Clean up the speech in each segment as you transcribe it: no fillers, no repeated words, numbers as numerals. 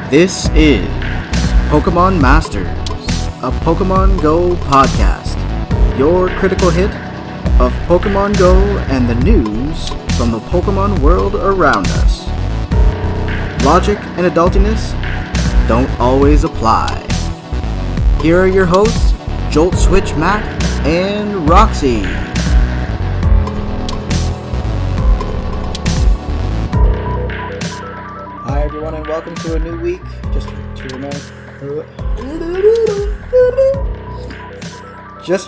This is PkmnMstrz, a Pokemon Go podcast. Your critical hit of Pokemon Go and the news from the Pokemon world around us. Logic and adultiness don't always apply. Here are your hosts, Jolt Switch Matt and Roxy. Hi everyone and welcome to a new week. Just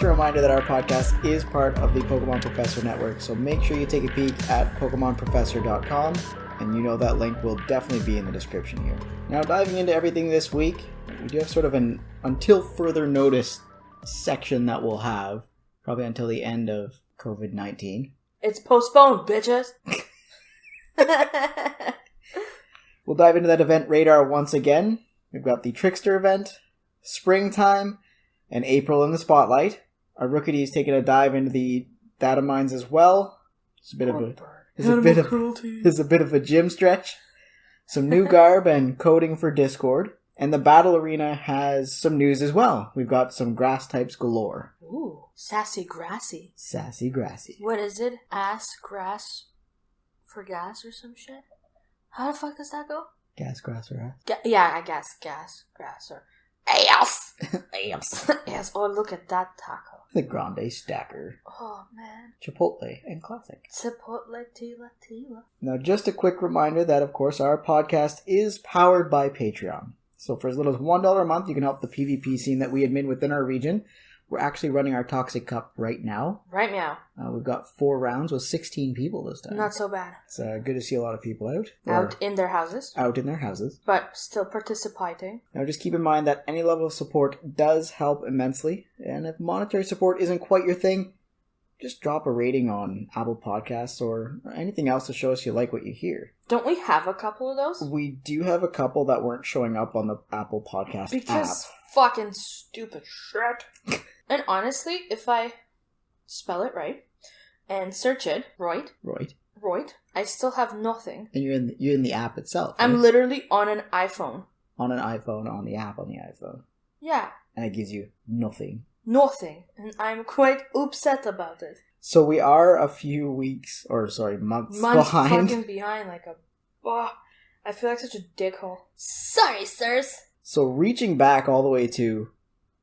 a reminder that our podcast is part of the Pokemon Professor Network, so make sure you take a peek at PkmnMstrz.com, and you know that link will definitely be in the description here. Now, diving into everything this week, we do have sort of an until further notice section that we'll have, probably until the end of COVID-19. It's postponed, bitches! We'll dive into that event radar once again. We've got the Trickster event, Springtime, and April in the Spotlight. Our Rookie's taking a dive into the data mines as well. It's a bit of a gym stretch. Some new garb and coding for Discord. And the Battle Arena has some news as well. We've got some grass types galore. Ooh, sassy grassy. Sassy grassy. What is it? Ass, grass, for gas or some shit? How the fuck does that go? Gas, grass, or ass? Yeah, I guess gas, grass, or ass. Ass. Ass. Oh, look at that taco. The Grande Stacker. Oh, man. Chipotle and classic. Chipotle tila. Now, just a quick reminder that, of course, our podcast is powered by Patreon. So for as little as $1 a month, you can help the PvP scene that we admin within our region. We're actually running our Toxic Cup right now. Right now. We've got 4 rounds with 16 people this time. Not so bad. It's good to see a lot of people out. Out in their houses. Out in their houses. But still participating. Now just keep in mind that any level of support does help immensely. And if monetary support isn't quite your thing, just drop a rating on Apple Podcasts or anything else to show us you like what you hear. Don't we have a couple of those? We do have a couple that weren't showing up on the Apple Podcast because app. Fucking stupid shit. And honestly, if I spell it right and search it, right, I still have nothing. And you're in the app itself. Right? I'm literally on an iPhone. On an iPhone, on the app on the iPhone. Yeah. And it gives you nothing. Nothing. And I'm quite upset about it. So we are a few weeks, months behind. Fucking behind, I feel like such a dickhole. Sorry, sirs. So reaching back all the way to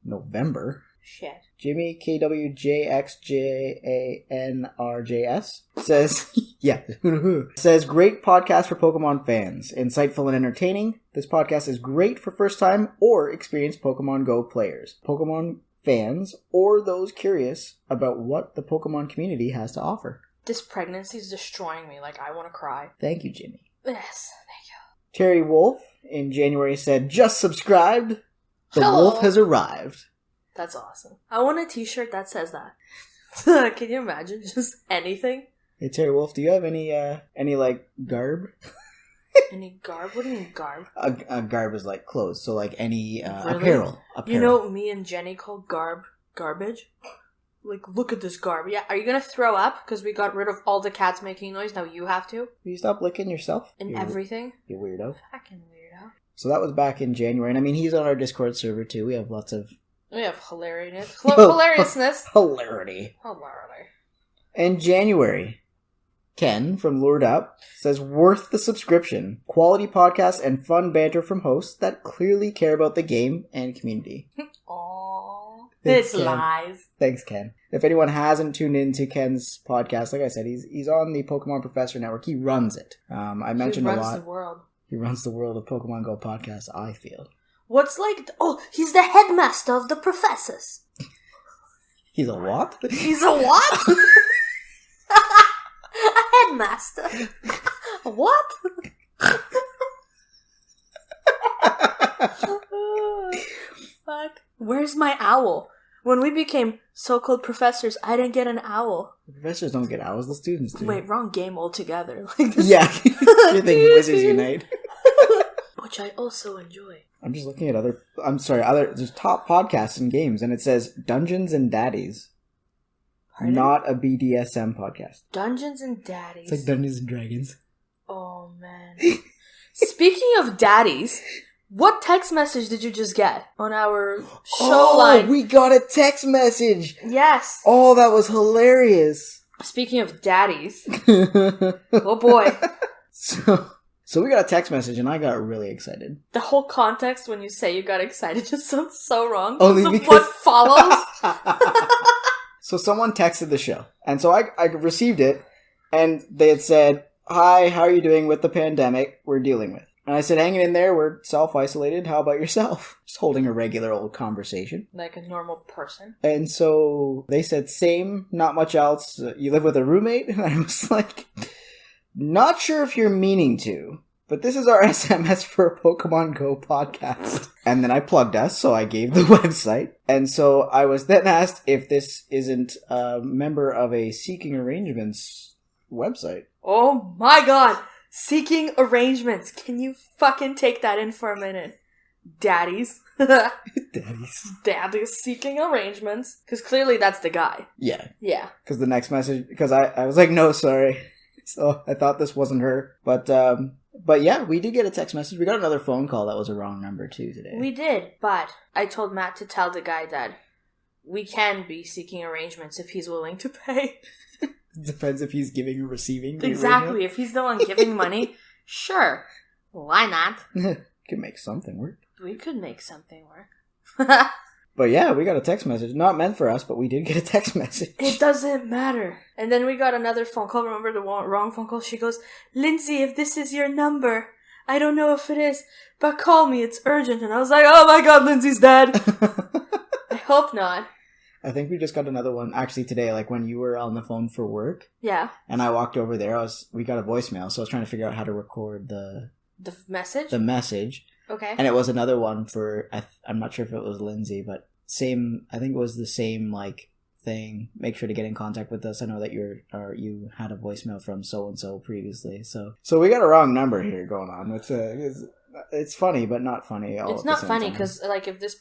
November. Shit. Jimmy KWJXJANRJS says, says, great podcast for Pokemon fans. Insightful and entertaining. This podcast is great for first time or experienced Pokemon Go players, Pokemon fans, or those curious about what the Pokemon community has to offer. This pregnancy is destroying me. I want to cry. Thank you, Jimmy. Yes, thank you. Terry Wolf in January said, just subscribed. The wolf has arrived. That's awesome. I want a t-shirt that says that. Can you imagine? Just anything? Hey, Terry Wolf, do you have any garb? Any garb? What do you mean garb? A garb is like clothes, so any really? apparel. You know, me and Jenny call garbage? Look at this garb. Yeah, are you gonna throw up? Because we got rid of all the cats making noise, now you have to? Will you stop licking yourself? And everything? You weirdo. Fucking weirdo. So that was back in January, and he's on our Discord server too. We have lots of... We have hilariousness. Hilarity. In January, Ken from Lured Up says, worth the subscription. Quality podcast and fun banter from hosts that clearly care about the game and community. Aww. Thanks, It's lies. Thanks, Ken. If anyone hasn't tuned into Ken's podcast, like I said, he's on the Pokemon Professor Network. He runs it. I mentioned a lot. He runs the world. He runs the world of Pokemon Go podcast, I feel. He's the headmaster of the professors. He's a what? He's a what? A headmaster. What? Fuck. Where's my owl? When we became so-called professors, I didn't get an owl. The professors don't get owls, the students do. Wait, wrong game altogether. Yeah, you're thinking Wizards Unite. Which I also enjoy. I'm just looking at there's top podcasts and games, and it says Dungeons and Daddies. Pardon? Not a BDSM podcast. Dungeons and Daddies. It's like Dungeons and Dragons. Oh, man. Speaking of daddies, What text message did you just get on our show line? We got a text message! Yes. Oh, that was hilarious. Speaking of daddies. Oh boy. So we got a text message and I got really excited. The whole context when you say you got excited just sounds so wrong. Only because... what follows? So someone texted the show. And so I received it and they had said, "Hi, how are you doing with the pandemic we're dealing with?" And I said, "Hanging in there, we're self-isolated. How about yourself?" Just holding a regular old conversation. Like a normal person. And so they said, "Same, not much else. You live with a roommate?" And I was like, "Not sure if you're meaning to, but this is our SMS for a Pokemon Go podcast." And then I plugged us, so I gave the website. And so I was then asked if this isn't a member of a Seeking Arrangements website. Oh my god! Seeking Arrangements. Can you fucking take that in for a minute? Daddies. Daddies Seeking Arrangements. Because clearly that's the guy. Yeah. Yeah. Because the next message, because I was like, "No, sorry." So I thought this wasn't her. But yeah, we did get a text message. We got another phone call that was a wrong number too today. We did, but I told Matt to tell the guy that we can be seeking arrangements if he's willing to pay. Depends if he's giving or receiving. Exactly. If he's the one giving money, sure. Why not? Could make something work. We could make something work. But yeah, we got a text message. Not meant for us, but we did get a text message. It doesn't matter. And then we got another phone call. Remember the wrong phone call? She goes, "Lindsay, if this is your number, I don't know if it is, but call me. It's urgent." And I was like, "Oh my god, Lindsay's dead." I hope not. I think we just got another one actually today, like when you were on the phone for work. Yeah. And I walked over there. We got a voicemail, so I was trying to figure out how to record the message? The message. Okay. And it was another one for, I'm not sure if it was Lindsay, but I think it was the same, like, thing. Make sure to get in contact with us. I know that you had a voicemail from so-and-so previously. So we got a wrong number here going on. It's funny, but not funny. It's not funny because, like, if this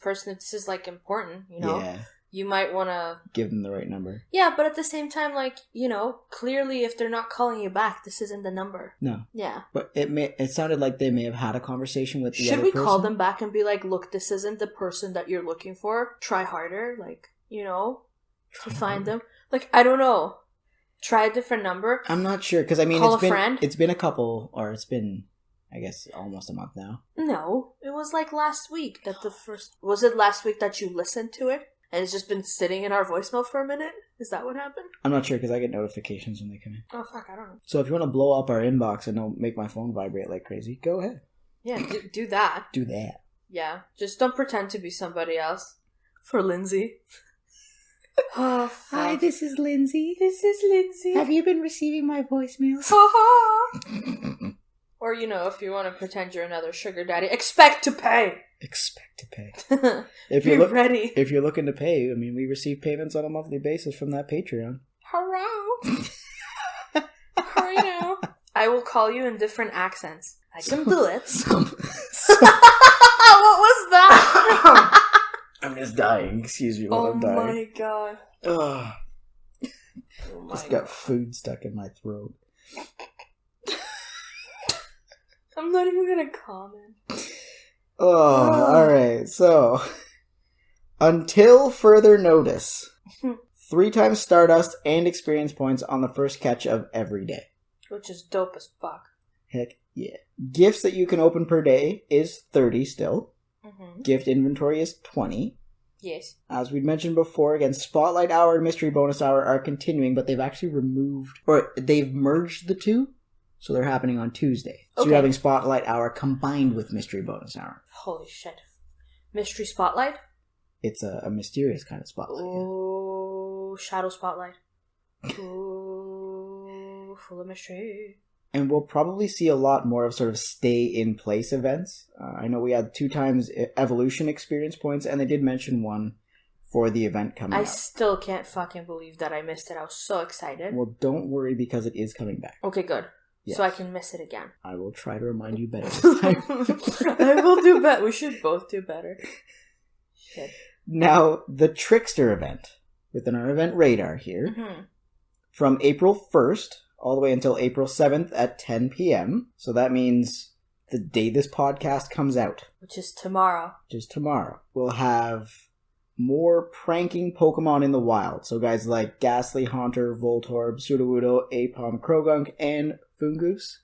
is, like, important, you know? Yeah. You might want to... give them the right number. Yeah, but at the same time, like, you know, clearly if they're not calling you back, this isn't the number. No. Yeah. But it sounded like they may have had a conversation with the other person. Should we call them back and be like, "Look, this isn't the person that you're looking for. Try harder." Like, you know, to find them. Like, I don't know. Try a different number. I'm not sure, because, I mean, call a friend. It's been a couple, or it's been, I guess, almost a month now. No, it was like last week that was it last week that you listened to it? And it's just been sitting in our voicemail for a minute? Is that what happened? I'm not sure because I get notifications when they come in. Oh, fuck, I don't know. So if you want to blow up our inbox and don't make my phone vibrate like crazy, go ahead. Yeah, do that. Do that. Yeah, just don't pretend to be somebody else. For Lindsay. Oh, fuck. Hi, this is Lindsay. This is Lindsay. Have you been receiving my voicemails? Or, you know, if you want to pretend you're another sugar daddy, expect to pay. Expect to pay. Be ready. If you're looking to pay, I mean, we receive payments on a monthly basis from that Patreon. Hurrah! Hurry now. I will call you in different accents. I can do it. What was that? I'm just dying. Excuse me while I'm dying. Oh my god. Oh just got food stuck in my throat. I'm not even gonna comment. Oh, alright. So, until further notice, 3 times Stardust and experience points on the first catch of every day. Which is dope as fuck. Heck yeah. Gifts that you can open per day is 30 still. Mm-hmm. Gift inventory is 20. Yes. As we mentioned before, again, Spotlight Hour and Mystery Bonus Hour are continuing, but they've actually they've merged the two. So they're happening on Tuesday. So you're having Spotlight Hour combined with Mystery Bonus Hour. Holy shit. Mystery Spotlight? It's a mysterious kind of spotlight. Oh, yeah. Shadow Spotlight. Ooh, full of mystery. And we'll probably see a lot more of sort of stay-in-place events. I know we had 2 times Evolution experience points, and they did mention one for the event coming up. I still can't fucking believe that I missed it. I was so excited. Well, don't worry because it is coming back. Okay, good. Yes. So I can miss it again. I will try to remind you better this time. I will do better. We should both do better. Shit. Now, the Trickster event, within our event radar here, from April 1st all the way until April 7th at 10 p.m. So that means the day this podcast comes out, which is tomorrow, we'll have more pranking Pokemon in the wild. So guys like Ghastly, Haunter, Voltorb, Sudowoodo, Aipom, Krogunk, and Foongus.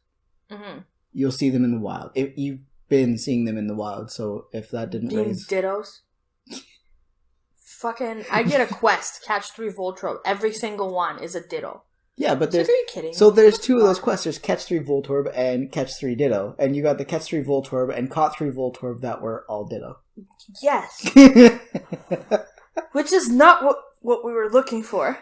Mm-hmm. You'll see them in the wild. If you've been seeing them in the wild, so if that didn't raise... Dittos. Fucking... I get a quest, catch 3 Voltorb. Every single one is a Ditto. Yeah, but there's... Are you kidding me? So there's 2 of those quests. There's catch 3 Voltorb and catch 3 Ditto. And you got the catch 3 Voltorb and caught 3 Voltorb that were all Ditto. Yes. Which is not what we were looking for.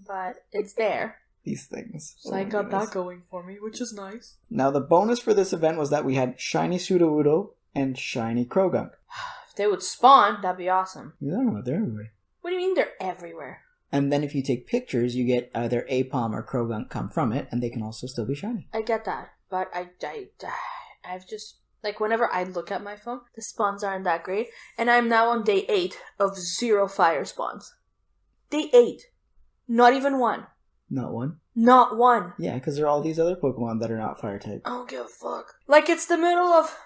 But it's there. These things. So I got that going for me, which is nice. Now the bonus for this event was that we had shiny Sudowoodo and shiny Krogunk. If they would spawn, that'd be awesome. No, they're everywhere. What do you mean they're everywhere? And then if you take pictures, you get either Aipom or Krogunk come from it, and they can also still be shiny. I get that, but I've just... Like, whenever I look at my phone, the spawns aren't that great. And I'm now on day 8 of 0 fire spawns. Day 8. Not even 1. Not 1? Not 1. Yeah, because there are all these other Pokemon that are not fire type. I don't give a fuck. Like, it's the middle of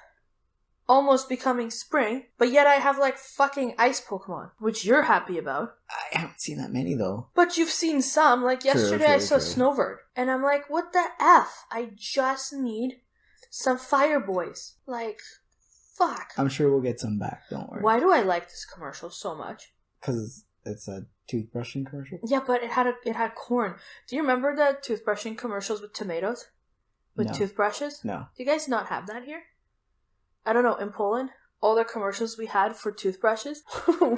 almost becoming spring, but yet I have, like, fucking ice Pokemon, which you're happy about. I haven't seen that many, though. But you've seen some. Like, yesterday I saw Snowbird. And I'm like, what the F? I just need some fire boys. Like, fuck. I'm sure we'll get some back, don't worry. Why do I like this commercial so much? Because it's a toothbrushing commercial? Yeah, but it had corn. Do you remember the toothbrushing commercials with tomatoes? With toothbrushes? No. Do you guys not have that here? I don't know, in Poland, all the commercials we had for toothbrushes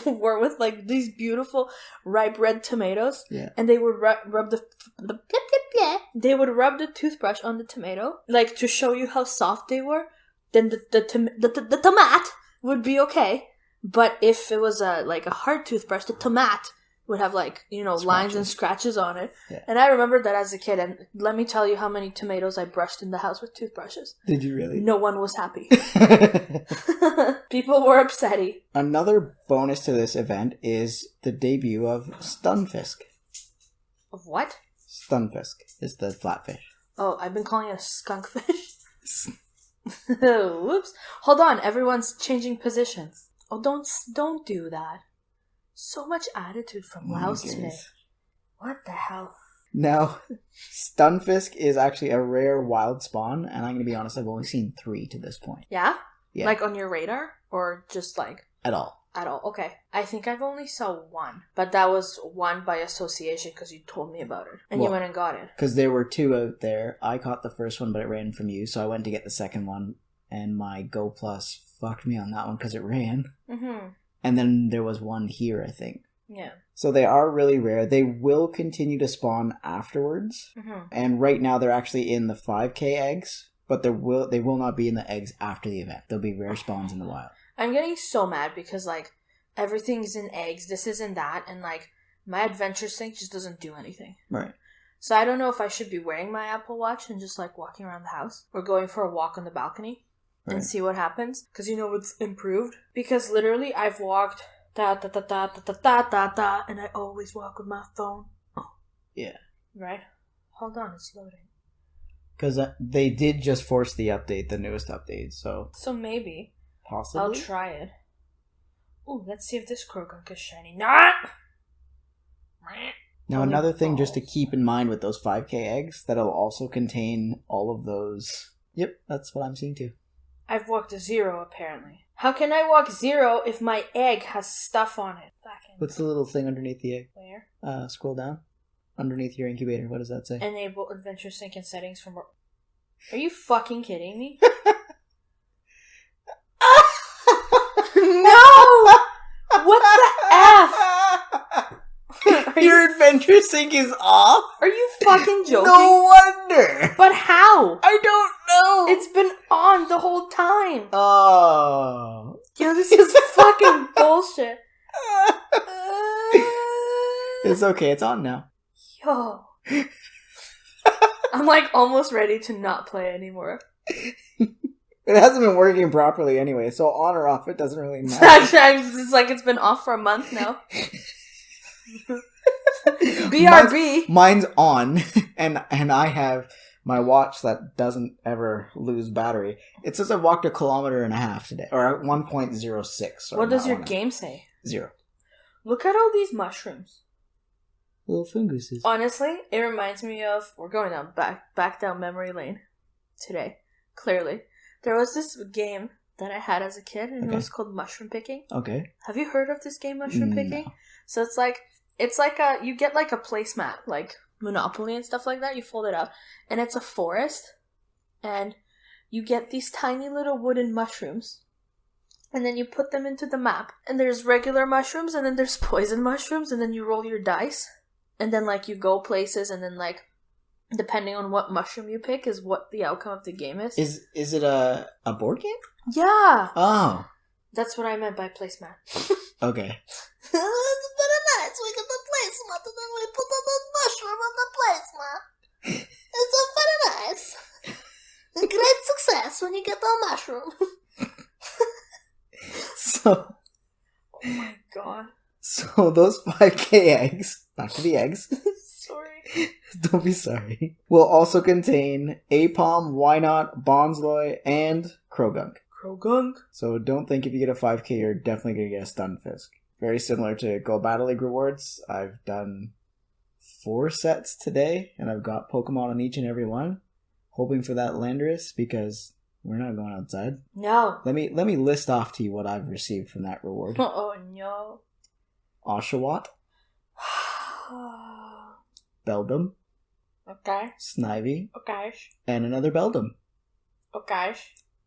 were with, like, these beautiful ripe red tomatoes. Yeah. And they would rub they would rub the toothbrush on the tomato, like, to show you how soft they were. Then the tomat would be okay. But if it was a hard toothbrush, the tomat would have, like, you know, lines and scratches on it. Yeah. And I remembered that as a kid, and let me tell you how many tomatoes I brushed in the house with toothbrushes. Did you really? No one was happy. People were upsetty. Another bonus to this event is the debut of Stunfisk. Of what? Stunfisk is the flatfish. Oh, I've been calling it a skunkfish. Whoops. Hold on, everyone's changing positions. Oh, don't do that. So much attitude from Laos today. What the hell? Now, Stunfisk is actually a rare wild spawn, and I'm going to be honest, I've only seen 3 to this point. Yeah? Like on your radar? Or just like... At all. At all, okay. I think I've only saw 1. But that was 1 by association because you told me about it. And you went and got it. Because there were 2 out there. I caught the first one, but it ran from you, so I went to get the second one, and my Go Plus fucked me on that one because it ran. Mm-hmm. And then there was 1 here, I think. Yeah. So they are really rare. They will continue to spawn afterwards. Mm-hmm. And right now they're actually in the 5k eggs, but they will not be in the eggs after the event. They'll be rare spawns in the wild. I'm getting so mad because, like, everything's in eggs, this isn't that, and, like, my adventure sync just doesn't do anything. Right. So I don't know if I should be wearing my Apple Watch and just, like, walking around the house or going for a walk on the balcony. Right. And see what happens, because you know it's improved. Because literally, I've walked and I always walk with my phone. Yeah. Right? Hold on, it's loading. Because they did just force the update, the newest update, so... So maybe. Possibly? I'll try it. Ooh, let's see if this Krogunk is shiny. Not! Now, another thing just to keep in mind with those 5k eggs, that'll also contain all of those... Yep, that's what I'm seeing too. I've walked 0, apparently. How can I walk 0 if my egg has stuff on it? What's the little thing underneath the egg? Where? Scroll down. Underneath your incubator. What does that say? Enable adventure sync and settings from... Are you fucking kidding me? No! What the F? Your adventure sync is off? Are you fucking joking? No wonder! But how? I don't know! It's been on the whole time! Oh. Yo, this is fucking bullshit. It's okay, it's on now. Yo. I'm like almost ready to not play anymore. It hasn't been working properly anyway, so on or off, it doesn't really matter. It's like it's been off for a month now. BRB. Mine's on, and I have my watch that doesn't ever lose battery. It says I walked 1.5 kilometers today, or 1.06. What does your game say? 0. Look at all these mushrooms. Little funguses. Honestly, it reminds me of... We're going down back down memory lane today. Clearly. There was this game that I had as a kid, and it was called mushroom picking. Okay. Have you heard of this game, mushroom picking? No. So it's like you get like a placemat, like Monopoly and stuff like that. You fold it up, and it's a forest, and you get these tiny little wooden mushrooms, and then you put them into the map. And there's regular mushrooms, and then there's poison mushrooms, and then you roll your dice, and then like you go places, and then like depending on what mushroom you pick is what the outcome of the game is. Is it a board game? Yeah. Oh. That's what I meant by placemat. Okay. It's very nice. We get the placemat and then we put the mushroom on the placemat. It's very nice. A great success when you get the mushroom. So. Oh my god. So those 5K eggs, back to the eggs. Sorry. Don't be sorry. Will also contain Apom, Wynot, Bonsloy, and Krogunk. Krogunk. So don't think if you get a 5K, you're definitely going to get a Stunfisk. Very similar to Go Battle League rewards. I've done 4 sets today, and I've got Pokemon on each and every one. Hoping for that Landorus, because we're not going outside. No. Let me list off to you what I've received from that reward. Oh no. Oshawott. Beldum. Okay. Snivy. Okay. And another Beldum. Okay.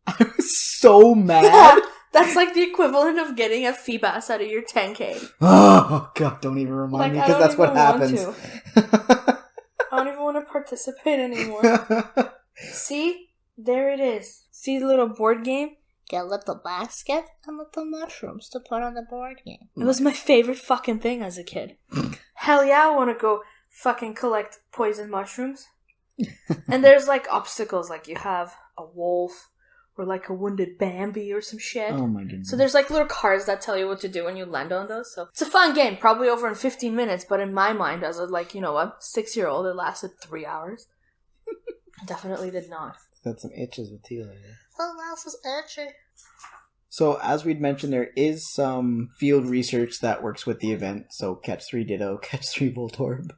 I was so mad. That's like the equivalent of getting a Feebas out of your 10K. Oh, God, don't even remind me, because that's what happens. I don't even want to participate anymore. See? There it is. See the little board game? Get a little basket and little mushrooms to put on the board game. It was my favorite fucking thing as a kid. Hell yeah, I want to go fucking collect poison mushrooms. And there's like obstacles, like you have a wolf or like a wounded Bambi or some shit. Oh my goodness. So there's like little cards that tell you what to do when you land on those. So it's a fun game, probably over in 15 minutes, but in my mind as a 6-year-old, it lasted 3 hours. Definitely did not. Got some itches with Tila. Oh, that was itchy. So, as we'd mentioned, there is some field research that works with the event. So, catch 3 Ditto, catch 3 Voltorb.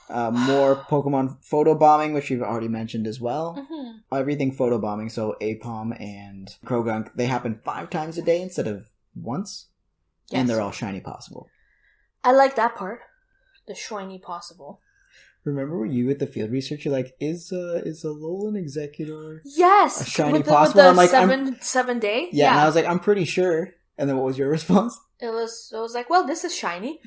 More Pokemon photobombing, which we've already mentioned as well. Mm-hmm. Everything photobombing, so Apom and Krogunk, they happen 5 times a day instead of once. Yes. And they're all shiny possible. I like that part. The shiny possible. Remember you at the field research? You're like, is Alolan Executor? Yes, a shiny possible. I'm like, seven day. Yeah, and I was like, I'm pretty sure. And then what was your response? It was like, well, this is shiny.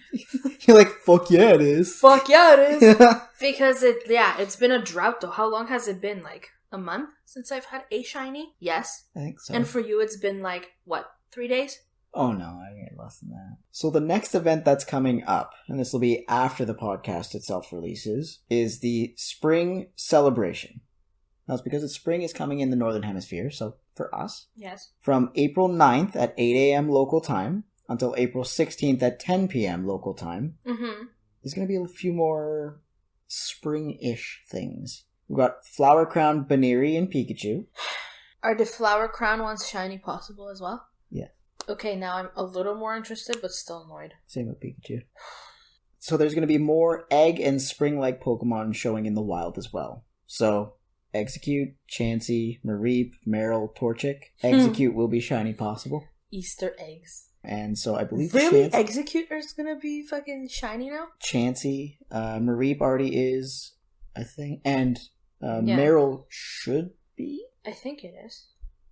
You're like, fuck yeah, it is. Fuck yeah, it is. Because it's been a drought though. How long has it been? Like a month since I've had a shiny? Yes, I think so. And for you, it's been like what, 3 days? Oh no, I get less than that. So the next event that's coming up, and this will be after the podcast itself releases, is the Spring Celebration. That's because spring is coming in the Northern Hemisphere, so for us. Yes. From April 9th at 8 a.m. local time until April 16th at 10 p.m. local time. Mm-hmm. There's going to be a few more spring-ish things. We've got Flower Crown, Baneri, and Pikachu. Are the Flower Crown ones shiny possible as well? Yeah. Okay, now I'm a little more interested, but still annoyed. Same with Pikachu. So there's going to be more egg and spring-like Pokemon showing in the wild as well. So, Execute, Chansey, Mareep, Marill, Torchic. Execute will be shiny possible. Easter eggs. And so I believe... Really? Execute is going to be fucking shiny now? Chansey. Mareep already is, I think. And Marill should be? I think it is.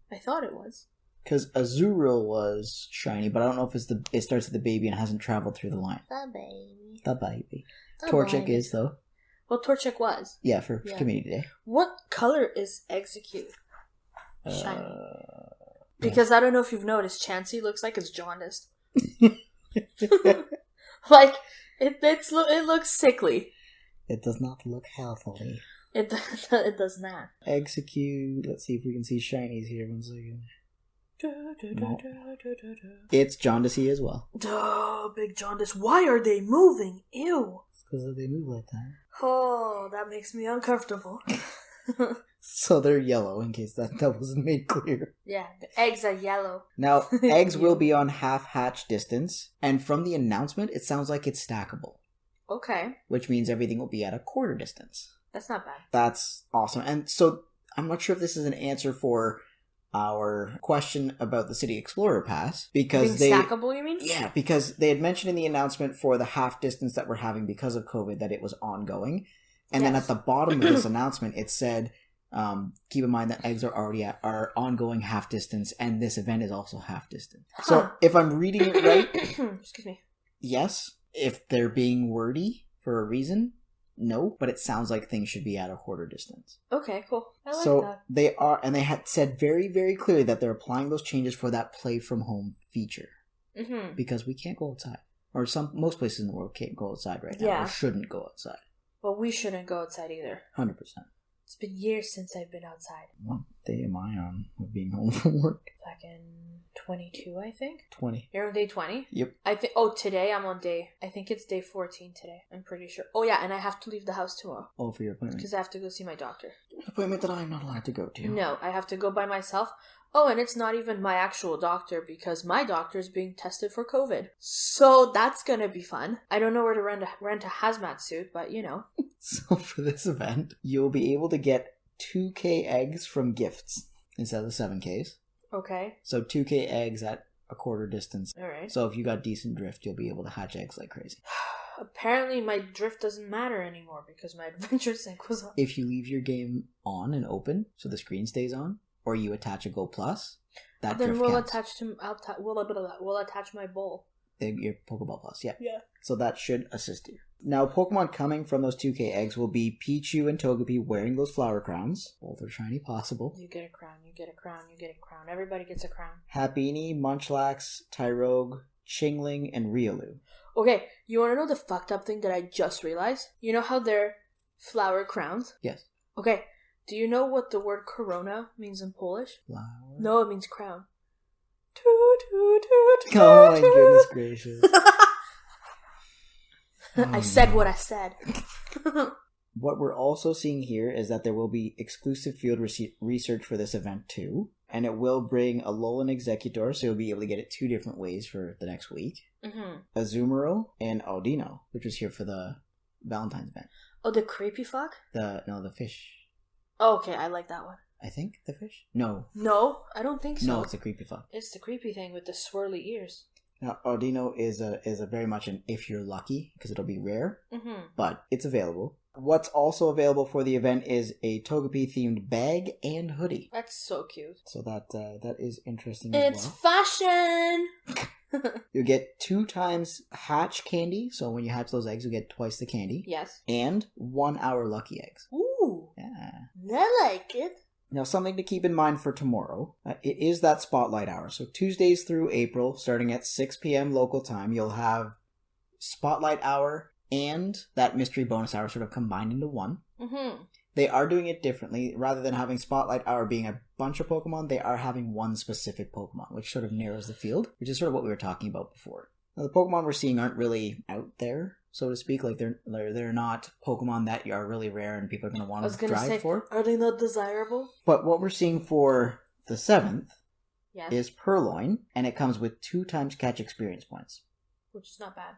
I thought it was. Because Azurill was shiny, but I don't know if it starts with the baby and hasn't traveled through the line. The baby. Torchic is, though. Well, Torchic was. Yeah, for Community Day. What color is Execute? Shiny. Because I don't know if you've noticed, Chansey looks like it's jaundiced. Like, it looks sickly. It does not look healthily. It does not. Execute. Let's see if we can see shinies here. 1 second. No. It's jaundicey as well. Duh, big jaundice. Why are they moving? Ew. because they move like that. Oh, that makes me uncomfortable. So they're yellow, in case that wasn't made clear. Yeah, the eggs are yellow. Now, eggs will be on half-hatch distance, and from the announcement, it sounds like it's stackable. Okay. Which means everything will be at a quarter distance. That's not bad. That's awesome. And so, I'm not sure if this is an answer for our question about the City Explorer Pass, because being stackable, you mean? Yeah, because they had mentioned in the announcement for the half distance that we're having because of COVID that it was ongoing. And then at the bottom of this announcement, it said, keep in mind that eggs are already at our ongoing half distance, and this event is also half distance. Huh. So if I'm reading it right, excuse me. Yes. If they're being wordy for a reason, no. But it sounds like things should be at a quarter distance. Okay, cool. I like so that. They are, and they had said very, very clearly that they're applying those changes for that play from home feature. Mm-hmm. Because we can't go outside, or most places in the world can't go outside right now, or shouldn't go outside. Well, we shouldn't go outside either. 100%. It's been years since I've been outside. What day am I on of being home from work? Fucking 22, I think. 20. You're on day 20? Yep. I think. Today I'm on I think it's day 14 today. I'm pretty sure. Oh yeah, and I have to leave the house tomorrow. Oh, for your appointment? Because I have to go see my doctor. An appointment that I'm not allowed to go to. No, I have to go by myself. Oh, and it's not even my actual doctor because my doctor is being tested for COVID. So that's gonna be fun. I don't know where to rent a hazmat suit, but you know. So for this event, you'll be able to get 2K eggs from gifts instead of the 7Ks. Okay. So 2K eggs at a quarter distance. Alright. So if you got decent drift, you'll be able to hatch eggs like crazy. Apparently my drift doesn't matter anymore because my adventure sync was on. If you leave your game on and open, so the screen stays on, or you attach a Go Plus, that then drift we'll counts. we'll attach my bowl. Your Pokeball Plus, yeah. Yeah. So that should assist you. Now, Pokemon coming from those 2K eggs will be Pichu and Togepi wearing those flower crowns. Both are shiny possible. You get a crown, you get a crown, you get a crown. Everybody gets a crown. Happiny, Munchlax, Tyrogue, Chingling, and Riolu. Okay, you want to know the fucked up thing that I just realized? You know how they're flower crowns? Yes. Okay, do you know what the word corona means in Polish? Flower? No, it means crown. Oh my goodness gracious. I said what I said. What we're also seeing here is that there will be exclusive field research for this event too, and it will bring Alolan Executor, so you'll be able to get it 2 different ways for the next week. Mm-hmm. Azumarill and Audino, which was here for the Valentine's event. Oh, the creepy fuck? The fish. Oh, okay, I like that one. I think the fish? No, I don't think so. No, it's the creepy fuck. It's the creepy thing with the swirly ears. Now, Audino is a very much an if you're lucky, because it'll be rare, but it's available. What's also available for the event is a Togepi-themed bag and hoodie. That's so cute. So that is interesting as well. It's fashion! You'll get 2 times hatch candy, so when you hatch those eggs, you'll get twice the candy. Yes. And 1 hour lucky eggs. Ooh! Yeah. I like it. Now, something to keep in mind for tomorrow, it is that spotlight hour. So Tuesdays through April, starting at 6 p.m. local time, you'll have spotlight hour and that mystery bonus hour sort of combined into one. Mm-hmm. They are doing it differently. Rather than having spotlight hour being a bunch of Pokemon, they are having one specific Pokemon, which sort of narrows the field, which is sort of what we were talking about before. Now, the Pokemon we're seeing aren't really out there, so to speak. Like they're not Pokemon that are really rare and people are going to want to drive for. Are they not desirable? But what we're seeing for the 7th is Purloin, and it comes with 2 times catch experience points. Which is not bad.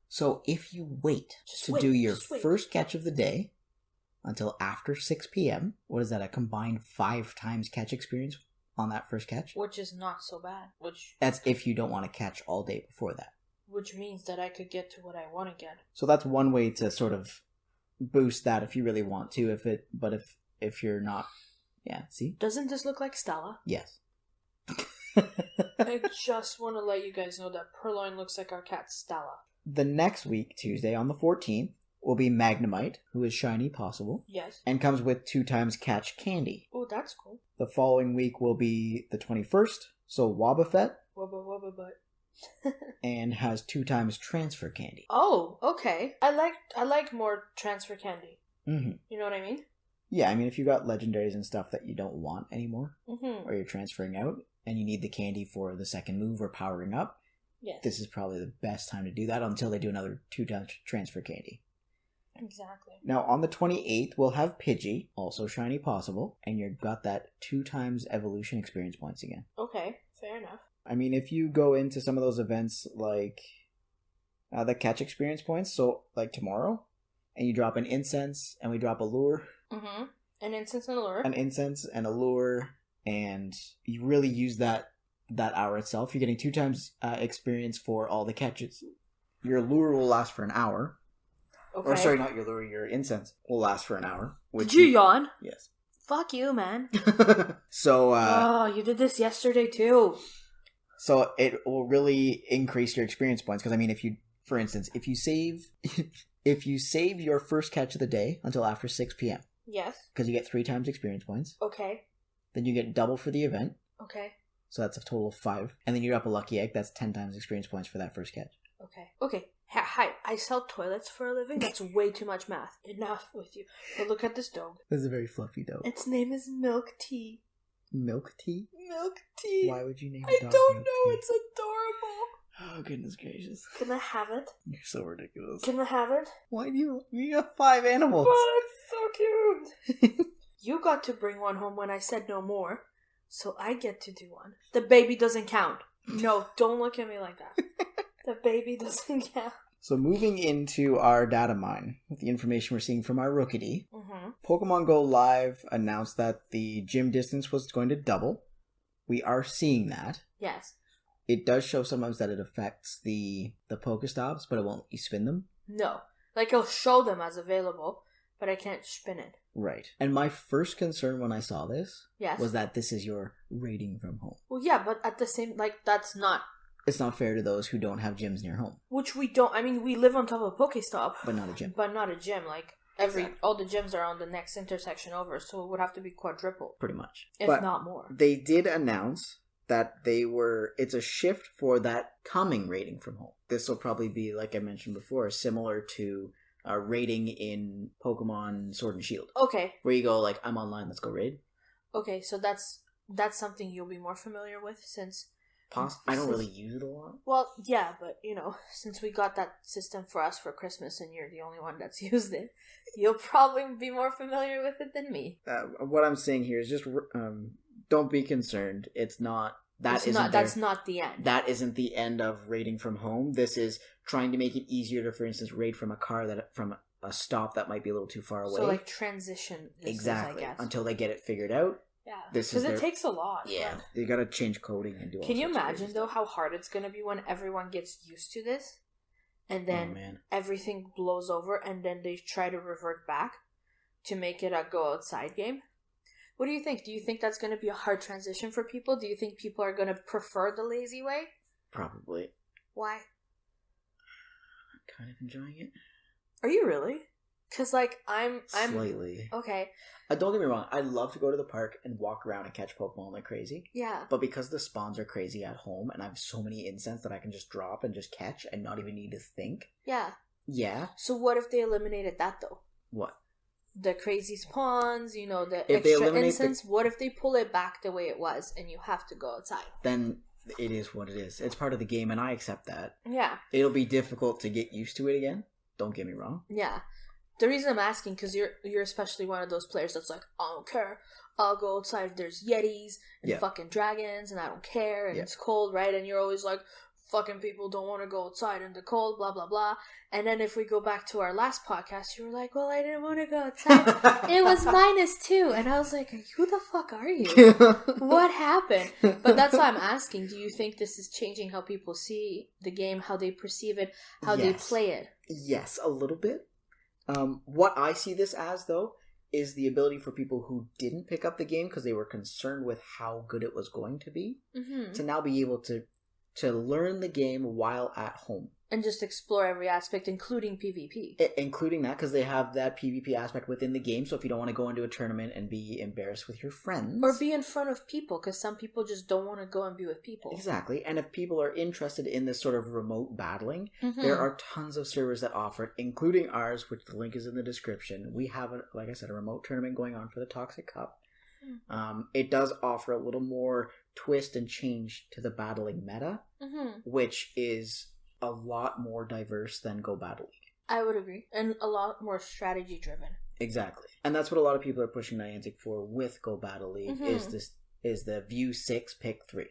So if you wait to do your first catch of the day until after 6 p.m., what is that, a combined 5 times catch experience on that first catch? Which is not so bad. That's if you don't want to catch all day before that. Which means that I could get to what I want to get. So that's one way to sort of boost that if you really want to. If you're not, see. Doesn't this look like Stella? Yes. I just want to let you guys know that Purloin looks like our cat Stella. The next week, Tuesday on the 14th, will be Magnemite, who is shiny possible. Yes. And comes with 2 times catch candy. Oh, that's cool. The following week will be the 21st, so Wobbuffet. Wobba butt. And has 2 times transfer candy. Oh, okay. I like more transfer candy. Mm-hmm. You know what I mean? Yeah, I mean, if you got legendaries and stuff that you don't want anymore, or you're transferring out, and you need the candy for the second move or powering up, this is probably the best time to do that until they do another 2 times transfer candy. Exactly. Now, on the 28th, we'll have Pidgey, also Shiny Possible, and you've got that 2 times evolution experience points again. Okay, fair enough. I mean, if you go into some of those events like the catch experience points, so like tomorrow, and you drop an incense, and we drop a lure. Mm-hmm. An incense and a lure. An incense and a lure, and you really use that hour itself. You're getting 2 times experience for all the catches. Your lure will last for an hour. Okay. Or sorry, not your lure, your incense will last for an hour. Did you yawn? Yes. Fuck you, man. So, oh, you did this yesterday too. So it will really increase your experience points, because I mean, if you, for instance, if you save your first catch of the day until after 6 p.m. Yes. Because you get 3 times experience points. Okay. Then you get double for the event. Okay. So that's a total of 5. And then you drop a lucky egg. That's 10 times experience points for that first catch. Okay. Okay. Hi. I sell toilets for a living. That's way too much math. Enough with you. But look at this dog. This is a very fluffy dog. Its name is Milk Tea. Milk Tea? Milk Tea. Why would you name I a dog don't Milk know. Tea? It's adorable. Oh, goodness gracious. Can I have it? You're so ridiculous. Can I have it? Why do you have 5 animals? But it's so cute. You got to bring one home when I said no more. So I get to do one. The baby doesn't count. No, don't look at me like that. The baby doesn't count. So moving into our data mine, with the information we're seeing from our Rookity, Pokemon Go Live announced that the gym distance was going to double. We are seeing that. Yes. It does show sometimes that it affects the Pokestops, but it won't let you spin them. No. Like, it'll show them as available, but I can't spin it. Right. And my first concern when I saw this Yes. was that this is your rating from home. Well, yeah, but at the same, like, that's not... It's not fair to those who don't have gyms near home. Which we don't... I mean, we live on top of a Pokestop. But not a gym. But not a gym. Like, all the gyms are on the next intersection over, so it would have to be quadruple. Pretty much. If but not more. They did announce that it's a shift for that coming rating from home. This will probably be, like I mentioned before, similar to a rating in Pokemon Sword and Shield. Okay. Where you go, like, I'm online, let's go raid. Okay, so that's something you'll be more familiar with since... I don't really use it a lot. Well, yeah, but, since we got that system for us for Christmas and you're the only one that's used it, you'll probably be more familiar with it than me. What I'm saying here is just don't be concerned. It's not... That's not the end. That isn't the end of raiding from home. This is trying to make it easier to, for instance, raid from from a stop that might be a little too far away. So, like, transition. Exactly. I guess. Until they get it figured out. Yeah. Because it takes a lot. Yeah. They gotta change coding and do all Can you sorts of imagine, though, how hard it's gonna be when everyone gets used to this? And then everything blows over and then they try to revert back to make it a go outside game? What do you think? Do you think that's going to be a hard transition for people? Do you think people are going to prefer the lazy way? Probably. Why? I'm kind of enjoying it. Are you really? Because, like, I'm... Slightly. Okay. Don't get me wrong. I love to go to the park and walk around and catch Pokemon like crazy. Yeah. But because the spawns are crazy at home and I have so many incense that I can just drop and just catch and not even need to think. Yeah. Yeah. So what if they eliminated that, though? What? The crazy spawns, the extra incense. What if they pull it back the way it was and you have to go outside? Then it is what it is. It's part of the game and I accept that. Yeah. It'll be difficult to get used to it again. Don't get me wrong. Yeah. The reason I'm asking, because you're especially one of those players that's like, I don't care. I'll go outside if there's Yetis and fucking dragons and I don't care and it's cold, right? And you're always like, fucking people don't want to go outside in the cold, blah, blah, blah. And then if we go back to our last podcast, you were like, well, I didn't want to go outside. It was -2. And I was like, who the fuck are you? What happened? But that's why I'm asking. Do you think this is changing how people see the game, how they perceive it, how they play it? Yes, a little bit. What I see this as, though, is the ability for people who didn't pick up the game because they were concerned with how good it was going to be, to now be able to learn the game while at home. And just explore every aspect, including PvP. Including that, because they have that PvP aspect within the game, so if you don't want to go into a tournament and be embarrassed with your friends... Or be in front of people, because some people just don't want to go and be with people. Exactly, and if people are interested in this sort of remote battling, there are tons of servers that offer it, including ours, which the link is in the description. We have, like I said, a remote tournament going on for the Toxic Cup. It does offer a little more twist and change to the battling meta, which is a lot more diverse than Go Battle League. I would agree. And a lot more strategy driven. Exactly. And that's what a lot of people are pushing Niantic for with Go Battle League, is the View 6, Pick 3.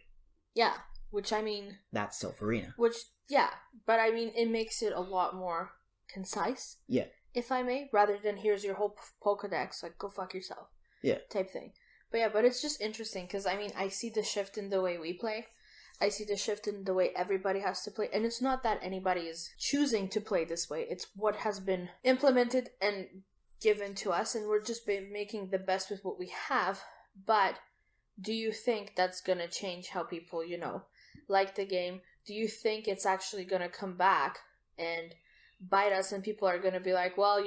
Yeah, which I mean... That's Silph Arena. Which, yeah, but I mean, it makes it a lot more concise. Yeah. If I may, rather than here's your whole Pokedex, like, go fuck yourself. Yeah. Type thing. But yeah, but it's just interesting, because I mean, I see the shift in the way we play. I see the shift in the way everybody has to play. And it's not that anybody is choosing to play this way. It's what has been implemented and given to us, and we're just making the best with what we have. But do you think that's gonna change how people, like the game? Do you think it's actually gonna come back and bite us, and people are gonna be like, well,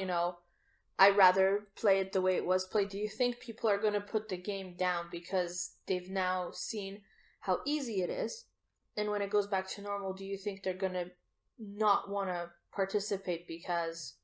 I'd rather play it the way it was played? Do you think people are gonna put the game down because they've now seen how easy it is, and when it goes back to normal, do you think they're gonna not want to participate because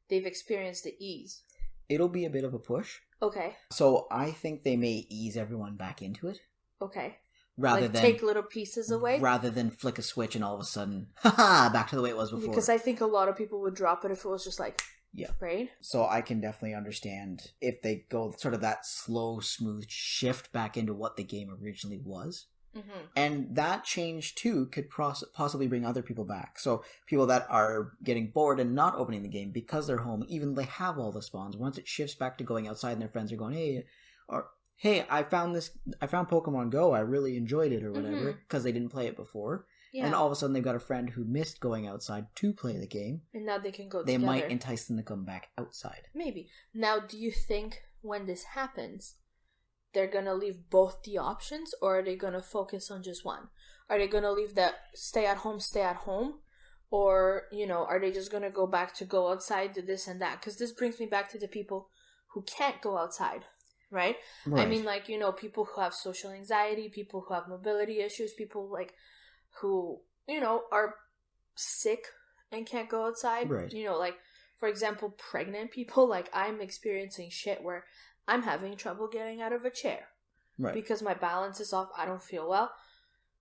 they've experienced the ease? It'll be a bit of a push. Okay. So I think they may ease everyone back into it. Okay. Rather than take little pieces away? Rather than flick a switch and all of a sudden, haha, back to the way it was before. Because I think a lot of people would drop it if it was just like, yeah. Right? So I can definitely understand if they go sort of that slow, smooth shift back into what the game originally was. Mm-hmm. And that change, too, could possibly bring other people back. So people that are getting bored and not opening the game because they're home, even though they have all the spawns, once it shifts back to going outside and their friends are going, hey, I found Pokemon Go, I really enjoyed it or whatever, because they didn't play it before. Yeah. And all of a sudden they've got a friend who missed going outside to play the game. And now they can go together. They might entice them to come back outside. Maybe. Now, do you think when this happens, they're gonna leave both the options, or are they gonna focus on just one? Are they gonna leave that stay at home, or are they just gonna go back to go outside, do this and that? Because this brings me back to the people who can't go outside, right? I mean, people who have social anxiety, people who have mobility issues, people who are sick and can't go outside, right? For example, pregnant people. I'm experiencing shit where I'm having trouble getting out of a chair. Right. Because my balance is off. I don't feel well.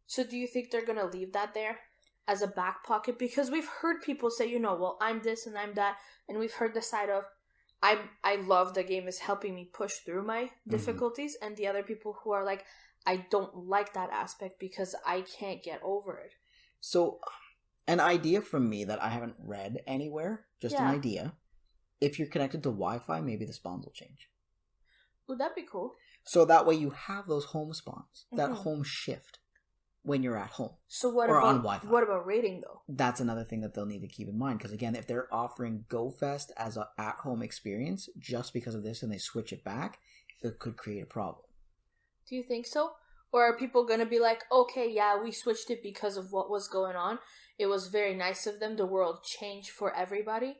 So do you think they're going to leave that there as a back pocket? Because we've heard people say, well, I'm this and I'm that. And we've heard the side of, I love the game is helping me push through my difficulties. Mm-hmm. And the other people who are like, I don't like that aspect because I can't get over it. So an idea from me that I haven't read anywhere, just an idea. If you're connected to Wi-Fi, maybe the spawns will change. Would that be cool? So that way you have those home spawns, that home shift when you're at home. So what or about on Wi-Fi. What about rating though? That's another thing that they'll need to keep in mind, because again, if they're offering GoFest as an at-home experience just because of this and they switch it back, it could create a problem. Do you think so? Or are people going to be like, okay, yeah, we switched it because of what was going on. It was very nice of them. The world changed for everybody,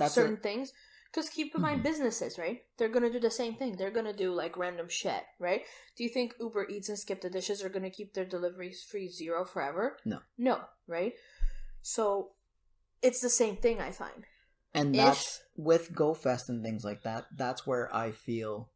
certain things. Because keep in mind businesses, right? They're going to do the same thing. They're going to do random shit, right? Do you think Uber Eats and Skip the Dishes are going to keep their deliveries free 0 forever? No, right? So it's the same thing, I find. And that's with GoFest and things like that. That's where I feel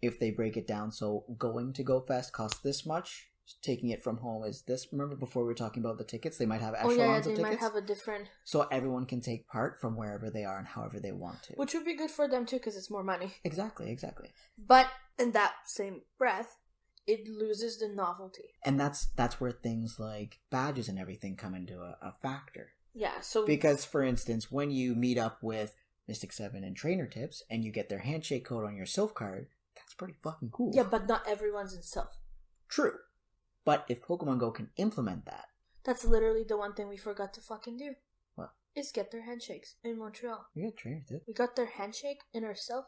if they break it down, so going to GoFest costs this much, taking it from home is this. Remember before we were talking about the tickets? They might have echelons of tickets. They might have a different... So everyone can take part from wherever they are and however they want to. Which would be good for them too, because it's more money. Exactly. But in that same breath, it loses the novelty. And that's where things like badges and everything come into a factor. Yeah, so... Because, for instance, when you meet up with Mystic 7 and Trainer Tips and you get their handshake code on your Silph card, that's pretty fucking cool. Yeah, but not everyone's in Silph. True. But if Pokemon Go can implement that... That's literally the one thing we forgot to fucking do. What? Is get their handshakes in Montreal. We got Trainer Tips. We got their handshake in our Silph.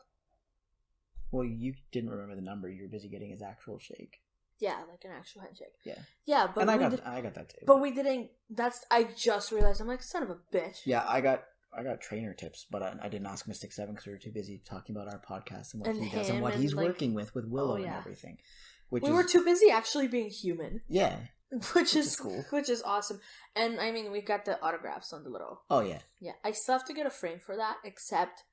Well, you didn't remember the number. You were busy getting his actual shake. Yeah, like an actual handshake. Yeah. Yeah, but and I got that too. But we didn't... I just realized. I'm like, son of a bitch. Yeah, I got Trainer Tips, but I didn't ask Mystic 7 because we were too busy talking about our podcast and what he does and what he's working with Willow and everything. We were too busy actually being human. Yeah. Which is cool. Which is awesome. And I mean, we got the autographs on the little... Oh, yeah. Yeah. I still have to get a frame for that, except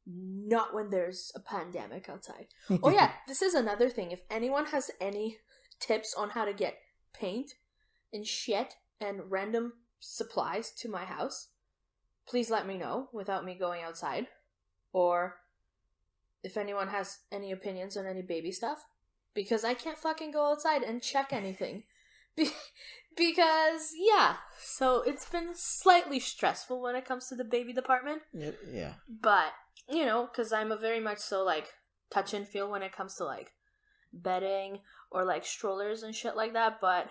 not when there's a pandemic outside. Oh, yeah. This is another thing. If anyone has any tips on how to get paint and shit and random supplies to my house, please let me know without me going outside. Or if anyone has any opinions on any baby stuff, because I can't fucking go outside and check anything. Because, yeah, so it's been slightly stressful when it comes to the baby department. Yeah. But, you know, because I'm a very much so, like, touch and feel when it comes to, like, bedding or, like, strollers and shit like that. But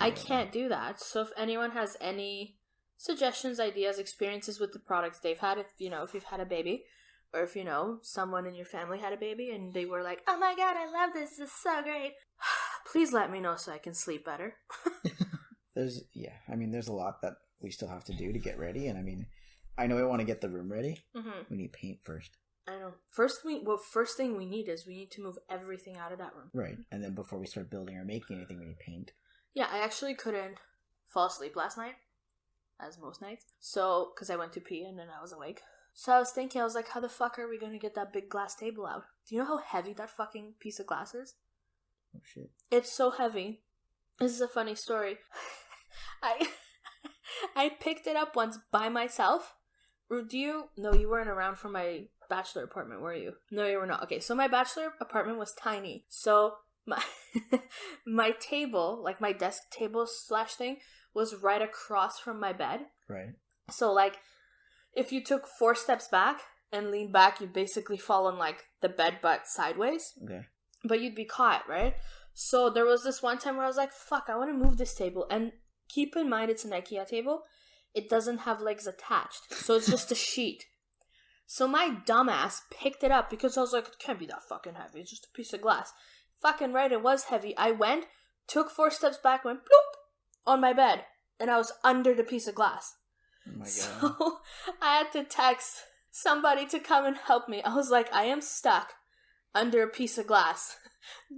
I can't do that. So if anyone has any suggestions, ideas, experiences with the products they've had, if you've had a baby, or if, someone in your family had a baby and they were like, oh my god, I love this, this is so great, please let me know so I can sleep better. There's a lot that we still have to do to get ready, and I know I want to get the room ready. Mm-hmm. We need paint first. I know. First thing we need is we need to move everything out of that room. Right, and then before we start building or making anything, we need paint. Yeah, I actually couldn't fall asleep last night, as most nights, so, because I went to pee and then I was awake. So I was thinking, I was like, how the fuck are we going to get that big glass table out? Do you know how heavy that fucking piece of glass is? Oh, shit. It's so heavy. This is a funny story. I picked it up once by myself. No, you weren't around for my bachelor apartment, were you? No, you were not. Okay, so my bachelor apartment was tiny. So my table, like my desk table / thing, was right across from my bed. Right. So, like, if you took 4 steps back and leaned back, you'd basically fall on, like, the bed butt sideways. Okay. But you'd be caught, right? So there was this one time where I was like, fuck, I want to move this table. And keep in mind, it's an IKEA table. It doesn't have legs attached. So it's just a sheet. So my dumbass picked it up because I was like, it can't be that fucking heavy. It's just a piece of glass. Fucking right, it was heavy. I went, took 4 steps back, went bloop on my bed. And I was under the piece of glass. Oh my God. So I had to text somebody to come and help me. I was like, I am stuck under a piece of glass.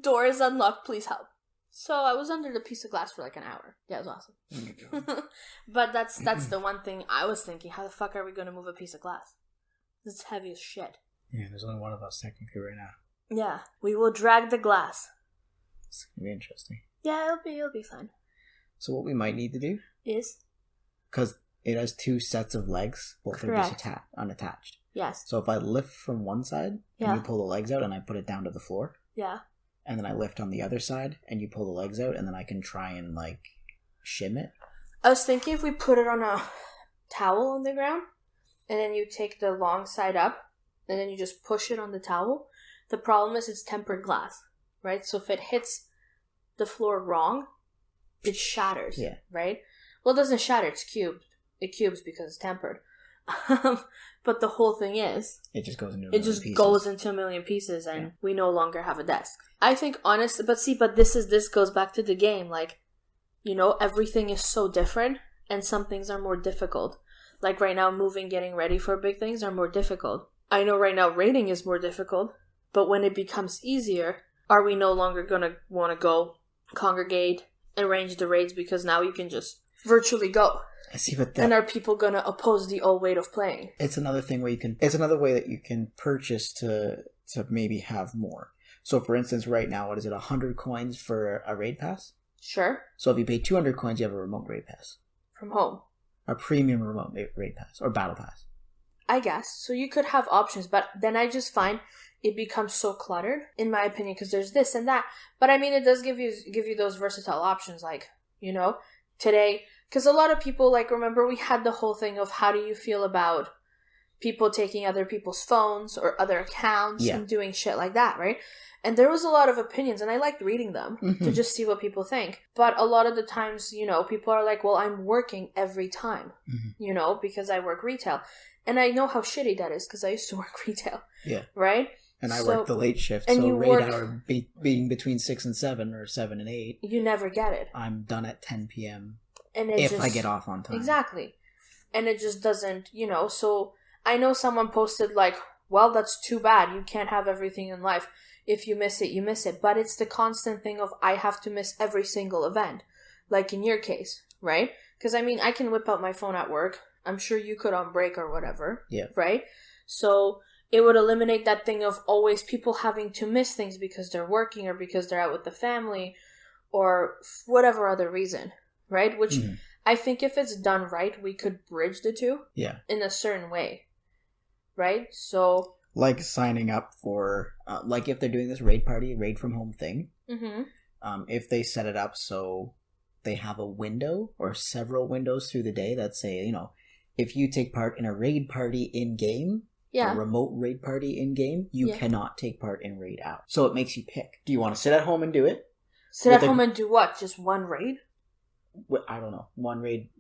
Door is unlocked, please help. So I was under the piece of glass for like an hour. Yeah, it was awesome. Oh my God. But that's the one thing I was thinking. How the fuck are we going to move a piece of glass? It's heavy as shit. Yeah, there's only one of us technically right now. Yeah, we will drag the glass. It's going to be interesting. Yeah, it'll be fun. So what we might need to do is, because it has 2 sets of legs, both are just unattached. Yes. So if I lift from one side, and you pull the legs out, and I put it down to the floor. Yeah. And then I lift on the other side, and you pull the legs out, and then I can try and, like, shim it. I was thinking if we put it on a towel on the ground, and then you take the long side up, and then you just push it on the towel. The problem is it's tempered glass, right? So if it hits the floor wrong, it shatters, right? Well, it doesn't shatter, it's cubed. It cubes because it's tempered. But the whole thing is, it just goes into a million pieces, and we no longer have a desk. I think honestly, but this goes back to the game. Like, everything is so different, and some things are more difficult. Like right now, getting ready for big things are more difficult. I know right now raiding is more difficult, but when it becomes easier, are we no longer gonna want to go congregate, arrange the raids, because now you can just virtually go? I see, but and are people gonna oppose the old way of playing? It's another thing where it's another way that you can purchase to maybe have more. So, for instance, right now, what is it, 100 coins for a raid pass? Sure. So if you pay 200 coins, you have a remote raid pass. From home. A premium remote raid pass or battle pass. I guess. So you could have options, but then I just find it becomes so cluttered, in my opinion, because there's this and that. But I mean, it does give you those versatile options, like, today, because a lot of people, like, remember we had the whole thing of how do you feel about people taking other people's phones or other accounts and doing shit like that, right? And there was a lot of opinions, and I liked reading them to just see what people think. But a lot of the times, people are like, well, I'm working every time, because I work retail. And I know how shitty that is, because I used to work retail. Yeah. Right? And I work the late shift, and so raid hour being between 6 and 7 or 7 and 8. You never get it. I'm done at 10 p.m. And I get off on time. Exactly. And it just doesn't, so I know someone posted like, well, that's too bad. You can't have everything in life. If you miss it, you miss it. But it's the constant thing of I have to miss every single event. Like in your case, right? Because, I mean, I can whip out my phone at work. I'm sure you could on break or whatever. Yeah. Right? So it would eliminate that thing of always people having to miss things because they're working or because they're out with the family or whatever other reason. Right? Which I think if it's done right, we could bridge the two. Yeah. In a certain way. Right? So... Like signing up for... like if they're doing this raid from home thing. Mm-hmm. If they set it up so they have a window or several windows through the day that say, you know, if you take part in a raid party in-game... Yeah. A remote raid party in-game, you cannot take part in raid out. So it makes you pick. Do you want to sit at home and do it? Sit at home and do what? Just one raid? I don't know. 1 raid,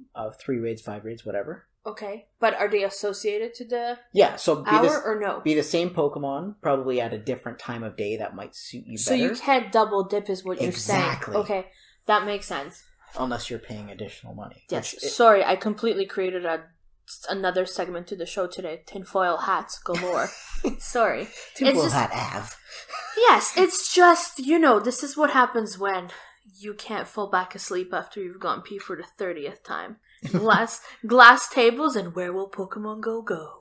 3 raids, 5 raids, whatever. Okay. But are they associated to the so or no? Be the same Pokemon, probably at a different time of day that might suit you better. So you can't double dip is what you're saying. Exactly. Okay. That makes sense. Unless you're paying additional money. Yes. Sorry, I completely created another segment to the show today. Tinfoil hats galore. Sorry. Tinfoil hat Av. Yes, it's just, this is what happens when you can't fall back asleep after you've gone pee for the 30th time. Glass tables, and where will Pokemon Go go?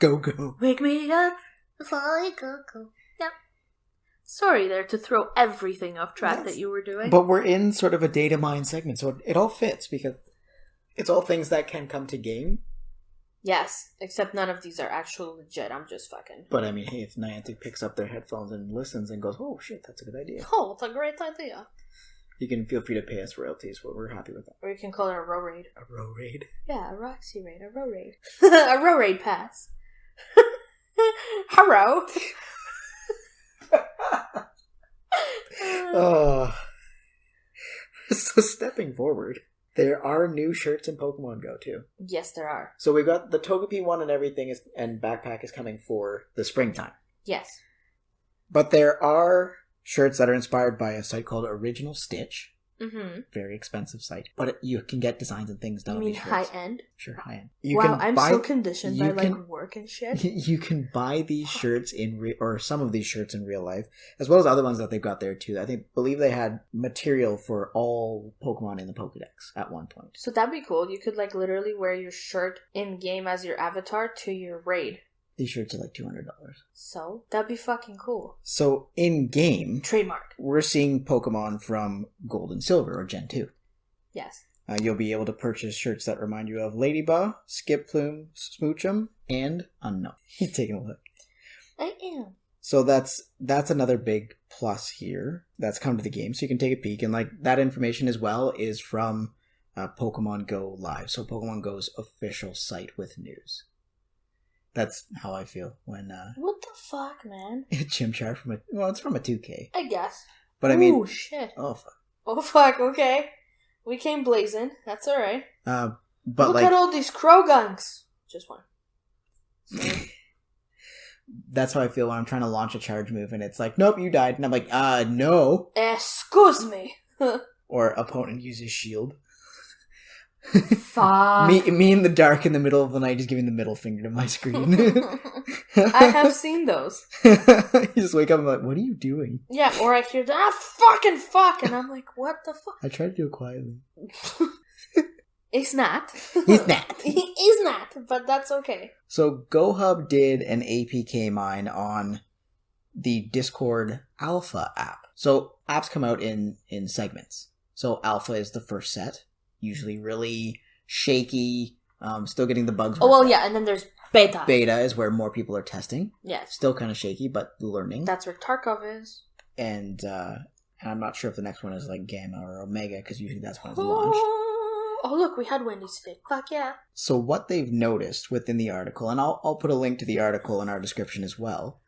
Go. Wake me up before I go. Yep. Sorry there to throw everything off track that you were doing. But we're in sort of a data mine segment, so it all fits because it's all things that can come to game. Yes, except none of these are actual legit. I'm just fucking. But I mean, hey, if Niantic picks up their headphones and listens and goes, oh shit, that's a good idea. Oh, it's a great idea. You can feel free to pay us royalties, but we're happy with that. Or you can call it a row raid. A row raid? Yeah, a Roxy raid, a row raid. A row raid pass. Hello. Oh. So stepping forward, there are new shirts in Pokemon Go too. Yes, there are. So we've got the Togepi one and everything and backpack is coming for the springtime. Yes. But there are shirts that are inspired by a site called Original Stitch. Mm-hmm. Very expensive site. But you can get designs and things done. You mean high-end? Sure, high-end. I'm so conditioned by work and shit. You can buy these shirts or some of these shirts in real life, as well as other ones that they've got there too. Believe they had material for all Pokemon in the Pokedex at one point. So that'd be cool. You could literally wear your shirt in-game as your avatar to your raid. These shirts are like $200. So, that'd be fucking cool. So, in-game... Trademark. We're seeing Pokemon from Gold and Silver, or Gen 2. Yes. You'll be able to purchase shirts that remind you of Ladybug, Skiploom, Smoochum, and Unknown. He's taking a look. I am. So that's another big plus here that's come to the game, so you can take a peek. And that information as well is from Pokemon Go Live, so Pokemon Go's official site with news. That's how I feel when... What the fuck, man? Chimchar it's from a 2K. I guess. But I mean... Oh, shit. Oh, fuck. Oh, fuck, okay. We came blazing. That's alright. But Look at all these Krogunks. Just one. That's how I feel when I'm trying to launch a charge move and it's like, nope, you died. And I'm like, no. Excuse me. Or opponent uses shield. Fuck. Me in the dark in the middle of the night just giving the middle finger to my screen. I have seen those. You just wake up and I'm like, what are you doing? Yeah, or I hear fucking fuck, and I'm like, what the fuck? I try to do it quietly. It's not. He's not. He is not, but that's okay. So GoHub did an APK mine on the Discord Alpha app. So apps come out in segments. So Alpha is the first set. Usually really shaky, still getting the bugs. Oh, well, yeah, and then there's Beta. Beta is where more people are testing. Yes. Still kind of shaky, but learning. That's where Tarkov is. And I'm not sure if the next one is Gamma or Omega, because usually that's when it's launched. Oh, look, we had Wendy's today. Fuck yeah. So what they've noticed within the article, and I'll put a link to the article in our description as well,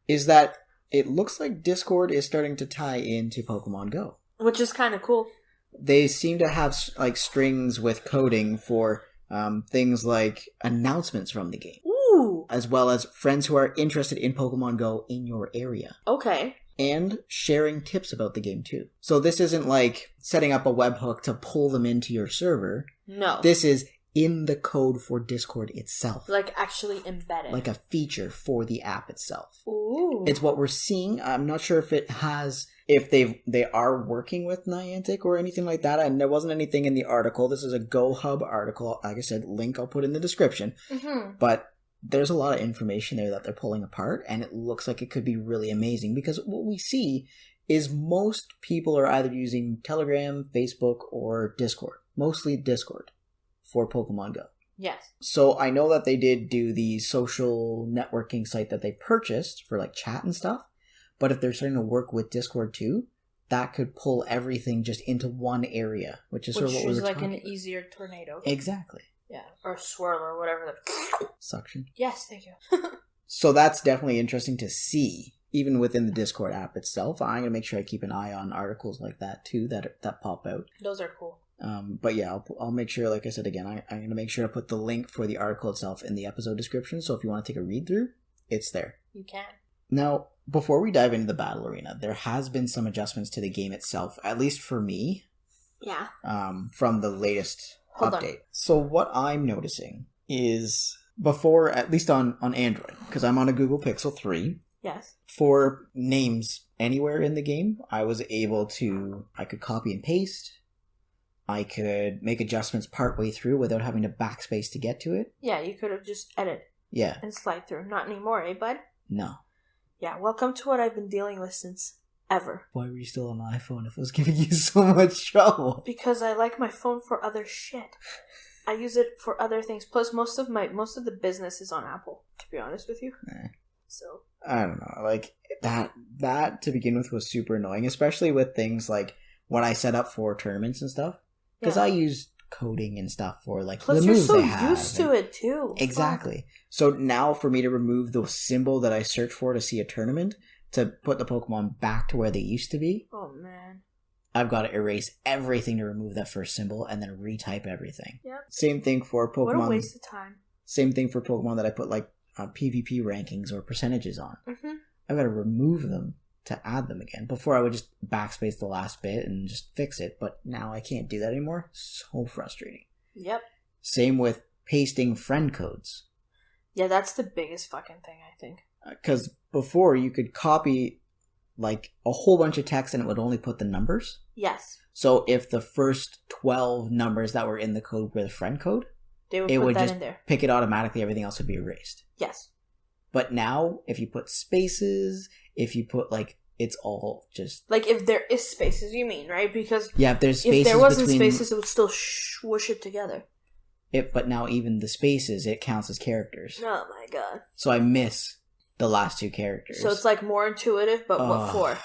is that it looks like Discord is starting to tie into Pokemon Go. Which is kind of cool. They seem to have strings with coding for things like announcements from the game. Ooh. As well as friends who are interested in Pokemon Go in your area. Okay. And sharing tips about the game too. So this isn't like setting up a webhook to pull them into your server. No. This is in the code for Discord itself. Actually embedded. Like a feature for the app itself. Ooh. It's what we're seeing. I'm not sure if it has... If they are working with Niantic or anything like that, and there wasn't anything in the article. This is a GoHub article. Like I said, link I'll put in the description. Mm-hmm. But there's a lot of information there that they're pulling apart, and it looks like it could be really amazing because what we see is most people are either using Telegram, Facebook, or Discord. mostly Discord for Pokemon Go. Yes. So I know that they did do the social networking site that they purchased for like chat and stuff, but if they're starting to work with Discord too, that could pull everything just into one area, which is sort of what we were like talking an easier tornado. Exactly. Yeah, or swirl or whatever. Suction. Yes, thank you. So that's definitely interesting to see, even within the Discord app itself. I'm going to make sure I keep an eye on articles like that too, that pop out. Those are cool. But yeah, I'll make sure, like I said again, I'm going to make sure to put the link for the article itself in the episode description, so if you want to take a read through, it's there. You can. Now, before we dive into the battle arena, there has been some adjustments to the game itself, at least for me. Yeah. From the latest Hold update. on. So what I'm noticing is, before, at least on Android, because I'm on a Google Pixel 3, Yes. for names anywhere in the game, I could copy and paste. I could make adjustments partway through without having to backspace to get to it. Yeah, you could have just edit Yeah. and slide through. Not anymore, eh, bud? No. Yeah, welcome to what I've been dealing with since ever. Why were you still on the iPhone if it was giving you so much trouble? Because I like my phone for other shit. I use it for other things. Plus, most of the business is on Apple, to be honest with you. So I don't know. Like, that to begin with was super annoying, especially with things like when I set up for tournaments and stuff. Because I use coding and stuff for like plus the you're moves so they have. used to it too. Exactly. So now for me to remove the symbol that I search for to see a tournament, to put the Pokemon back to where they used to be. Oh man. I've got to erase everything to remove that first symbol and then retype everything. Yep. Same thing for Pokemon. What a waste of time. Same thing for Pokemon that I put like PvP rankings or percentages on. Mm-hmm. I've got to remove them to add them again. Before I would just backspace the last bit and just fix it, but now I can't do that anymore. So frustrating. Yep. Same with pasting friend codes. Yeah, that's the biggest fucking thing, I think. Because before you could copy like a whole bunch of text and it would only put the numbers. Yes. So if the first 12 numbers that were in the code were the friend code, They would it put would that just in there. pick it automatically. Everything else would be erased. Yes. But now, if you put spaces, if you put like, it's all just like if there is spaces, you mean, right? Because yeah, if there's spaces, if there wasn't between spaces, it would still swoosh it together. But now even the spaces, it counts as characters. Oh my god! So I miss the last two characters. So it's like more intuitive, but what for?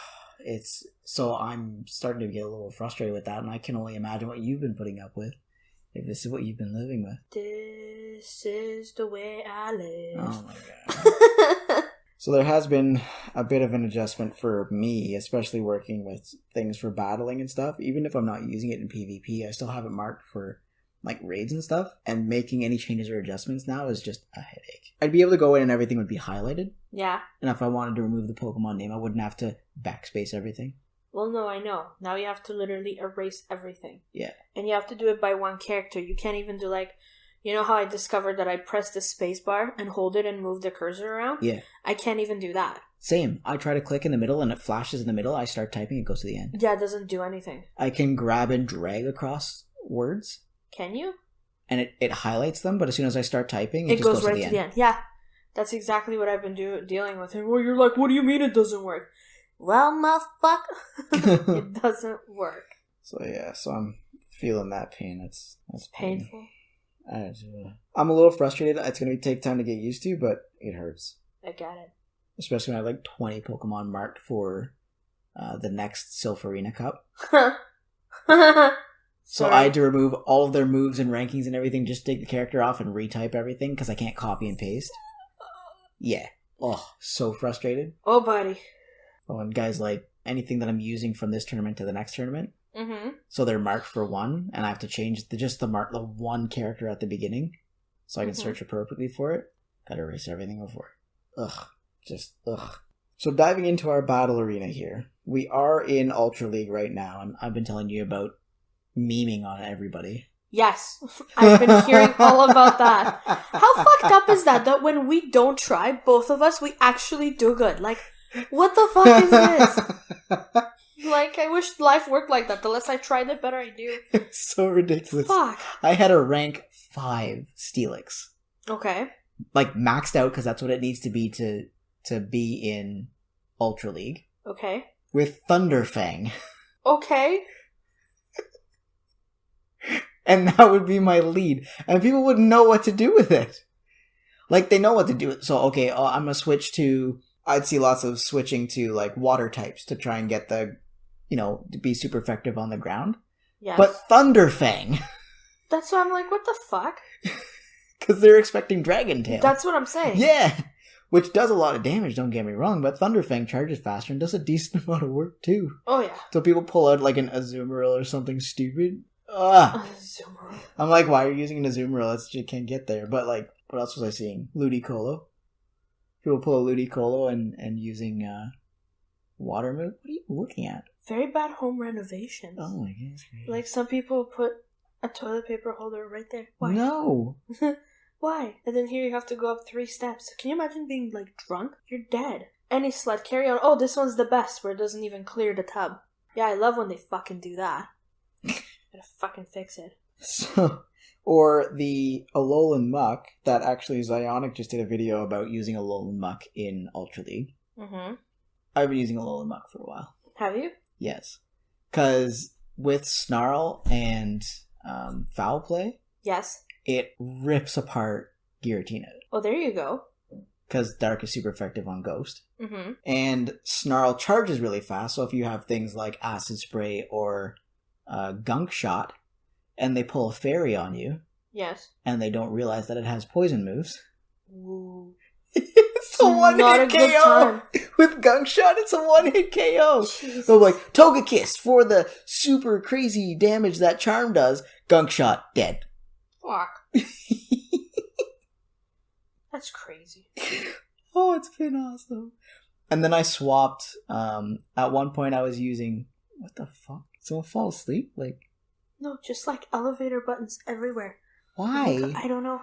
So I'm starting to get a little frustrated with that, and I can only imagine what you've been putting up with. If this is what you've been living with. This is the way I live. Oh my god. So there has been a bit of an adjustment for me, especially working with things for battling and stuff. Even if I'm not using it in PvP, I still have it marked for like raids and stuff. And making any changes or adjustments now is just a headache. I'd be able to go in and everything would be highlighted. Yeah. And if I wanted to remove the Pokemon name, I wouldn't have to backspace everything. Well, no, I know. Now you have to literally erase everything. Yeah. And you have to do it by one character. You can't even do like, you know how I discovered that I press the space bar and hold it and move the cursor around? Yeah. I can't even do that. Same. I try to click in the middle and it flashes in the middle. I start typing, it goes to the end. Yeah, it doesn't do anything. I can grab and drag across words. Can you? And it highlights them, but as soon as I start typing, it just goes right to the end. Yeah. That's exactly what I've been dealing with. And well, you're like, what do you mean it doesn't work? Well, motherfucker, it doesn't work. So yeah, so I'm feeling that pain. That's painful. I'm a little frustrated. It's going to take time to get used to, but it hurts. I get it. Especially when I have like 20 Pokemon marked for the next Silpharina Cup. So I had to remove all of their moves and rankings and everything, just take the character off and retype everything because I can't copy and paste. Yeah. Oh, so frustrated. Oh, buddy. Oh, and guys, like, anything that I'm using from this tournament to the next tournament, so they're marked for one, and I have to change the one character at the beginning, so I can search appropriately for it. Gotta erase everything before. Ugh. So diving into our battle arena here, we are in Ultra League right now, and I've been telling you about memeing on everybody. Yes, I've been hearing all about that. How fucked up is that when we don't try, both of us, we actually do good? Like, what the fuck is this? Like, I wish life worked like that. The less I try, the better I do. It's so ridiculous. Fuck. I had a rank 5 Steelix. Okay. Like, maxed out, because that's what it needs to be to be in Ultra League. Okay. With Thunderfang. Okay. And that would be my lead. And people wouldn't know what to do with it. Like, they know what to do with it. So, okay, I'm going to switch to... I'd see lots of switching to, like, water types to try and get the, to be super effective on the ground. Yes. But Thunderfang... That's why I'm like, what the fuck? Because they're expecting Dragon Tail. That's what I'm saying. Yeah! Which does a lot of damage, don't get me wrong, but Thunderfang charges faster and does a decent amount of work, too. Oh, yeah. So people pull out, like, an Azumarill or something stupid. Azumarill. I'm like, why are you using an Azumarill? You can't get there. But, like, what else was I seeing? Ludicolo. People pull a Ludicolo and using water move. What are you looking at? Very bad home renovations. Oh my goodness. Like, some people put a toilet paper holder right there. Why? No. Why? And then here you have to go up 3 steps. Can you imagine being, like, drunk? You're dead. Any sled, carry on. Oh, this one's the best, where it doesn't even clear the tub. Yeah, I love when they fucking do that. Gotta fucking fix it. So, or the Alolan Muck, that actually Zionic just did a video about using Alolan Muck in Ultra League. Mm-hmm. I've been using Alolan Muck for a while. Have you? Yes. Because with Snarl and Foul Play, yes, it rips apart Giratina. Oh, there you go. Because Dark is super effective on Ghost. Mm-hmm. And Snarl charges really fast, so if you have things like Acid Spray or Gunk Shot, and they pull a Fairy on you, yes, and they don't realize that it has poison moves, ooh. it's a one-hit KO! With Gunk Shot, it's a one-hit KO! Jesus. So like, Togekiss, for the super crazy damage that Charm does, Gunk Shot, dead. Fuck. That's crazy. Oh, it's been awesome. And then I swapped, at one point I was using, what the fuck? Someone fall asleep? Like... No, just like elevator buttons everywhere. Why? Like, I don't know.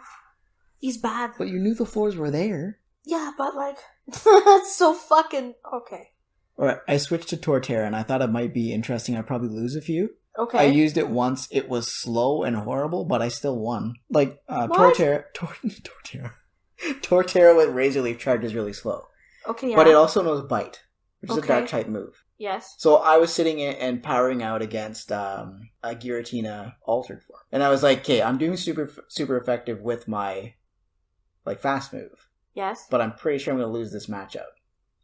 He's bad. But you knew the floors were there. Yeah, but like, that's so fucking... Okay. Alright, I switched to Torterra and I thought it might be interesting. I'd probably lose a few. Okay. I used it once. It was slow and horrible, but I still won. Like, What? Torterra with Razor Leaf charge is really slow. Okay, yeah. But it also knows Bite, which is a Okay. dark type move. Yes. So I was sitting and powering out against a Giratina altered form. And I was like, okay, I'm doing super effective with my like fast move. Yes. But I'm pretty sure I'm going to lose this matchup.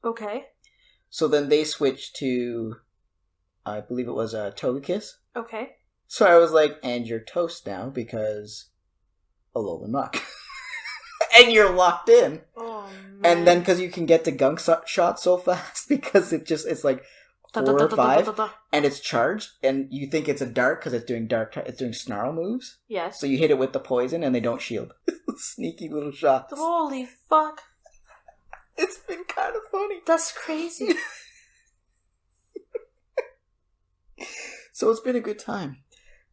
Okay. So then they switched to, I believe it was a Togekiss. Okay. So I was like, and you're toast now because Alolan Muck. And you're locked in. Oh, man. And then because you can get to Gunk Shot so fast because it's like 4 or 5 and it's charged and you think it's a dark because it's doing snarl moves. Yes. So you hit it with the poison and they don't shield. Sneaky little shots. Holy fuck. It's been kind of funny. That's crazy. So it's been a good time.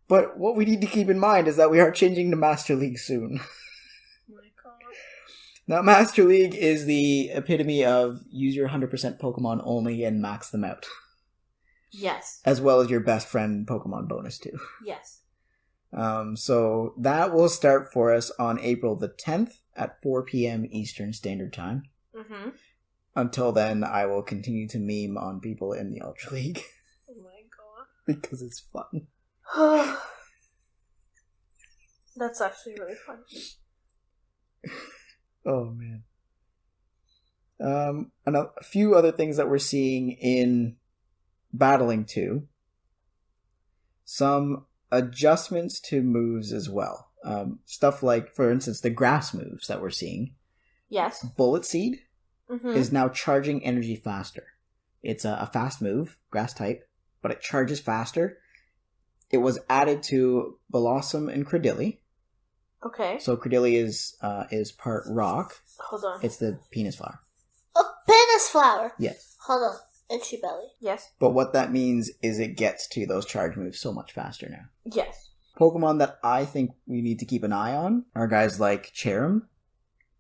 But what we need to keep in mind is that we are changing to Master League soon. Oh my god. Now, Master League is the epitome of use your 100% Pokemon only and max them out. Yes. As well as your best friend Pokemon bonus too. Yes. So that will start for us on April the 10th at 4 p.m. Eastern Standard Time. Mm-hmm. Until then, I will continue to meme on people in the Ultra League. Oh my god. Because it's fun. That's actually really fun. Oh, man. And a few other things that we're seeing in Battling 2. Some adjustments to moves as well. Stuff like, for instance, the grass moves that we're seeing. Yes. Bullet Seed Mm-hmm. is now charging energy faster. It's a fast move, grass type, but it charges faster. It was added to Blossom and Credilli. Okay. So Credilli is part rock. Hold on. It's the penis flower. Oh, penis flower. Yes. Hold on. Itchy belly. Yes. But what that means is it gets to those charge moves so much faster now. Yes. Pokemon that I think we need to keep an eye on are guys like Cherim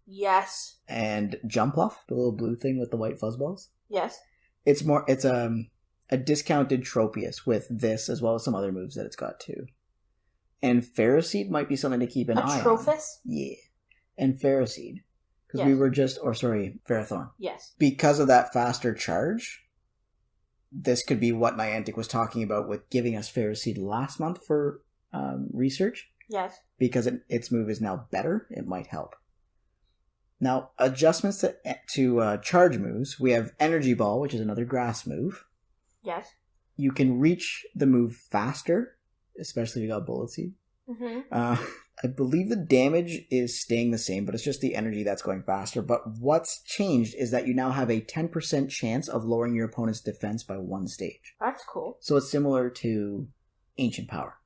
Yes. and Jumpluff, the little blue thing with the white fuzzballs. Yes. It's a discounted Tropius with this as well as some other moves that it's got too. And Ferroseed might be something to keep an eye on. Trophus? Yeah. And Ferroseed. Because Yes. we were just, Ferrothorn. Yes. Because of that faster charge, this could be what Niantic was talking about with giving us Ferroseed last month for research. Yes. Because its move is now better, it might help. Now, adjustments to charge moves. We have Energy Ball, which is another grass move. Yes. You can reach the move faster, especially if you got Bullet Seed. Mm-hmm. I believe the damage is staying the same, but it's just the energy that's going faster. But what's changed is that you now have a 10% chance of lowering your opponent's defense by 1 stage. That's cool. So it's similar to Ancient Power.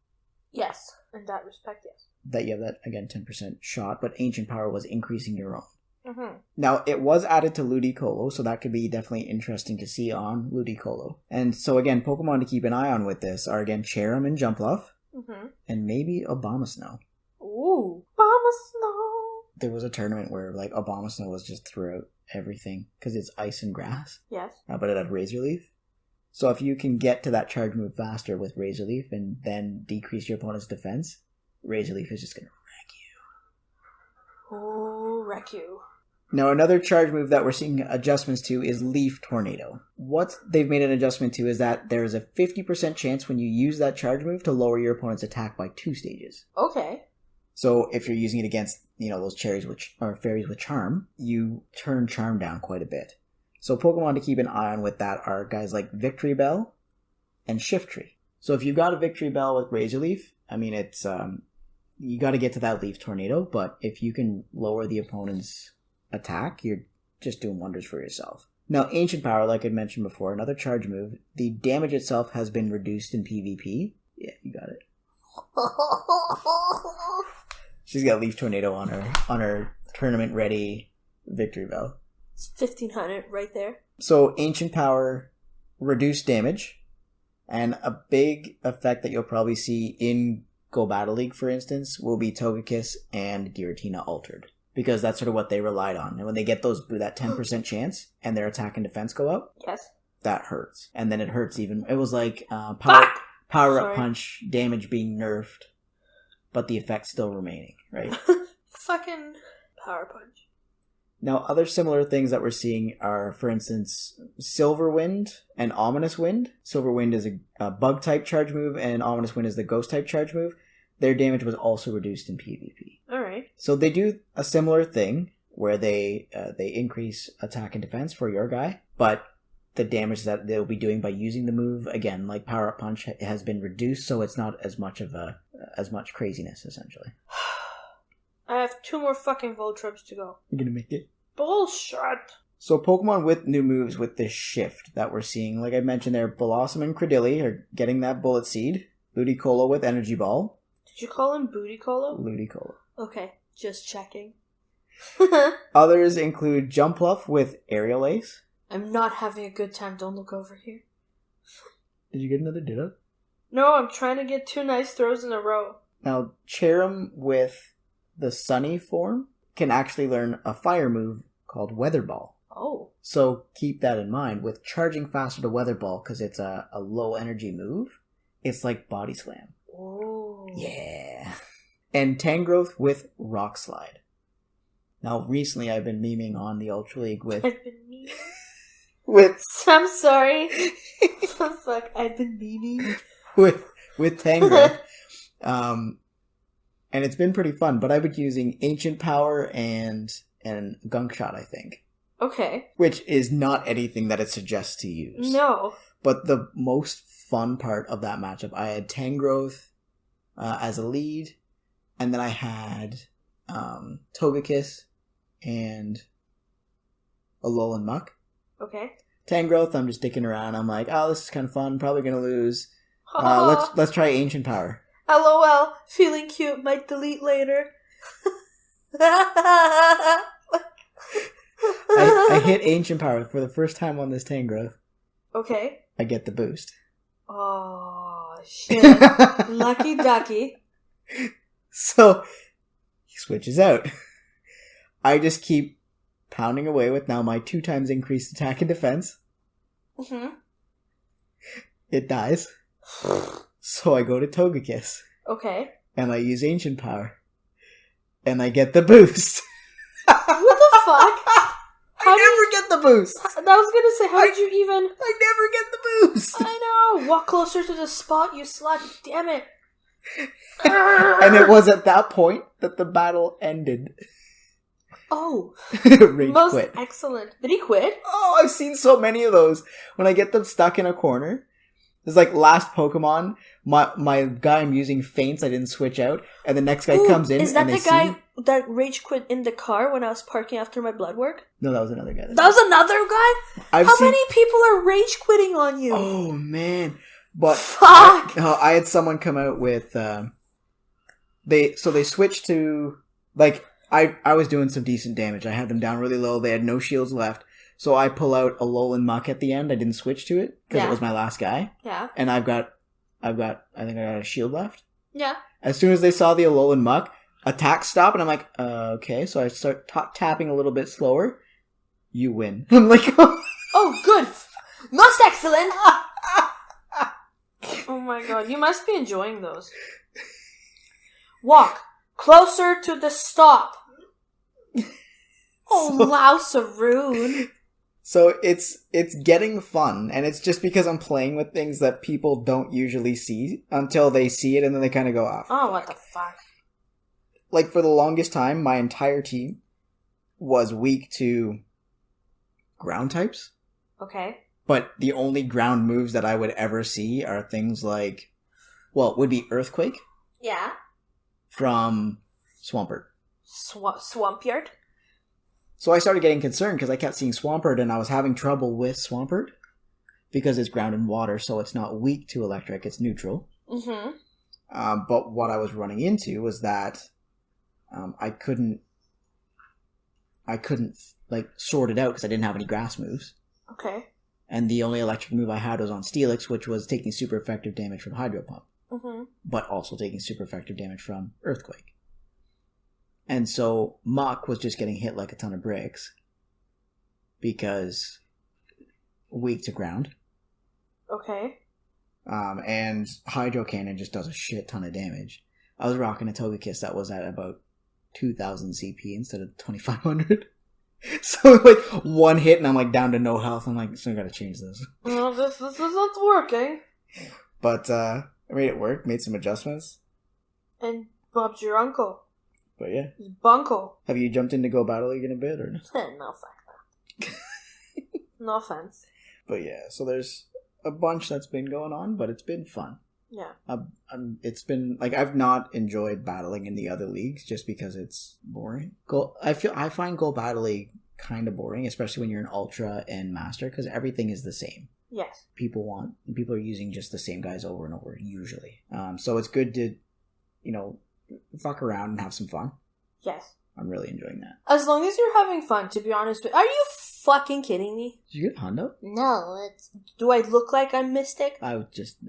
Yes, in that respect, yes. That you have that, again, 10% shot, but Ancient Power was increasing your own. Mm-hmm. Now, it was added to Ludicolo, so that could be definitely interesting to see on Ludicolo. And so, again, Pokemon to keep an eye on with this are, again, Cherrim and Jumpluff, and maybe Abomasnow. Ooh, Abomasnow! There was a tournament where, like, Abomasnow was just throughout everything, because it's ice and grass. Yes. But it had Razor Leaf. So if you can get to that charge move faster with Razor Leaf and then decrease your opponent's defense, Razor Leaf is just going to wreck you. Ooh, wreck you. Now, another charge move that we're seeing adjustments to is Leaf Tornado. What they've made an adjustment to is that there is a 50% chance when you use that charge move to lower your opponent's attack by 2 stages. Okay. So if you're using it against, those fairies with Charm, you turn Charm down quite a bit. So Pokemon to keep an eye on with that are guys like Victory Bell and Shiftry. So if you've got a Victory Bell with Razor Leaf, it's you got to get to that Leaf Tornado, but if you can lower the opponent's attack, you're just doing wonders for yourself. Now, Ancient Power, like I mentioned before, another charge move. The damage itself has been reduced in PvP. Yeah, you got it. She's got Leaf Tornado on her tournament-ready Victory Bell. It's 1500 right there. So, Ancient Power, reduced damage, and a big effect that you'll probably see in Go Battle League, for instance, will be Togekiss and Giratina altered. Because that's sort of what they relied on. And when they get that 10% chance and their attack and defense go up, yes, that hurts. And then it hurts even. It was like Power Up Punch, damage being nerfed, but the effect still remaining, right? Fucking Power Punch. Now, other similar things that we're seeing are, for instance, Silver Wind and Ominous Wind. Silver Wind is a bug-type charge move, and Ominous Wind is the ghost-type charge move. Their damage was also reduced in PvP. Alright. So they do a similar thing, where they increase attack and defense for your guy, but the damage that they'll be doing by using the move, again, like Power Up Punch, has been reduced, so it's not as much craziness, essentially. I have 2 more fucking Voltrups to go. You're gonna make it? Bullshit! So Pokemon with new moves with this shift that we're seeing, like I mentioned there, Blossom and Credilli are getting that Bullet Seed. Ludicolo with Energy Ball. Did you call him Bootycolo? Ludicolo. Okay, just checking. Others include Jumpluff with Aerial Ace. I'm not having a good time, don't look over here. Did you get another Ditto? No, I'm trying to get 2 nice throws in a row. Now, Cherrim with the Sunny form can actually learn a fire move called Weather Ball. Oh. So keep that in mind. With charging faster to Weather Ball, because it's a low energy move, it's like Body Slam. Oh. Yeah. And Tangrowth with Rock Slide. Now, recently I've been memeing on the Ultra League with... I've been memeing? with... I'm sorry. Fuck, I've been memeing? With Tangrowth. And it's been pretty fun, but I've been using Ancient Power and Gunk Shot, I think. Okay. Which is not anything that it suggests to use. No. But the most fun part of that matchup, I had Tangrowth as a lead, and then I had Togekiss and Alolan Muck. Okay. Tangrowth, I'm just dicking around. I'm like, oh, this is kind of fun. Probably gonna lose. Let's try Ancient Power. LOL. Feeling cute. Might delete later. I hit Ancient Power for the first time on this Tangrowth. Okay. I get the boost. Oh, shit. Lucky ducky. So, he switches out. I just keep pounding away with now my 2 times increased attack and defense. Mm-hmm. It dies. So I go to Togekiss. Okay. And I use Ancient Power. And I get the boost. What the fuck? I never get the boost. I was gonna say, how did you even... I never get the boost. I know. Walk closer to the spot, you slut. Damn it. And it was at that point that the battle ended. Oh. Rage Most quit. excellent. Did he quit? Oh, I've seen so many of those. When I get them stuck in a corner. It's like last Pokemon, my guy I'm using faints, I didn't switch out, and the next guy comes in Is that and the guy that rage quit in the car when I was parking after my blood work? No, that was another guy. That was another guy? How many people are rage quitting on you? Oh, man. But fuck! I had someone come out with, they switched to, like, I was doing some decent damage. I had them down really low. They had no shields left. So I pull out a Alolan Muck at the end. I didn't switch to it because it was my last guy. Yeah. And I think I got a shield left. Yeah. As soon as they saw the Alolan Muck, attack stop, and I'm like, okay. So I start tapping a little bit slower. You win. I'm like, oh, good. Most excellent. Oh my god, you must be enjoying those. Walk closer to the stop. Oh, Louseroon. So it's getting fun, and it's just because I'm playing with things that people don't usually see until they see it, and then they kind of go off. Oh, what the fuck? Like, for the longest time, my entire team was weak to ground types. Okay. But the only ground moves that I would ever see are things like, well, would be Earthquake. Yeah. From Swampert. Swampert? So I started getting concerned because I kept seeing Swampert and I was having trouble with Swampert because it's ground and water, so it's not weak to electric, it's neutral. Mm-hmm. But what I was running into was that I couldn't like sort it out because I didn't have any grass moves. Okay. And the only electric move I had was on Steelix, which was taking super effective damage from Hydro Pump. Mm-hmm. But also taking super effective damage from Earthquake. And so Muck was just getting hit like a ton of bricks because weak to ground. Okay. And Hydro Cannon just does a shit ton of damage. I was rocking a Togekiss that was at about 2,000 CP instead of 2,500. So like one hit and I'm like down to no health. I'm like, so I gotta change this. No, this isn't working. But I made it work, made some adjustments. And Bob's your uncle. But yeah. He's Bunko. Have you jumped into Go Battle League in a bit or no? No, fuck that. No offense. But yeah, so there's a bunch that's been going on, but it's been fun. Yeah. It's been like I've not enjoyed battling in the other leagues just because it's boring. I find Go Battle League kind of boring, especially when you're an Ultra and Master, because everything is the same. Yes. People are using just the same guys over and over usually. So it's good to, fuck around and have some fun. Yes. I'm really enjoying that. As long as you're having fun, to be honest with you. Are you fucking kidding me? Did you get Hondo? No, it's... Do I look like I'm Mystic? I was just...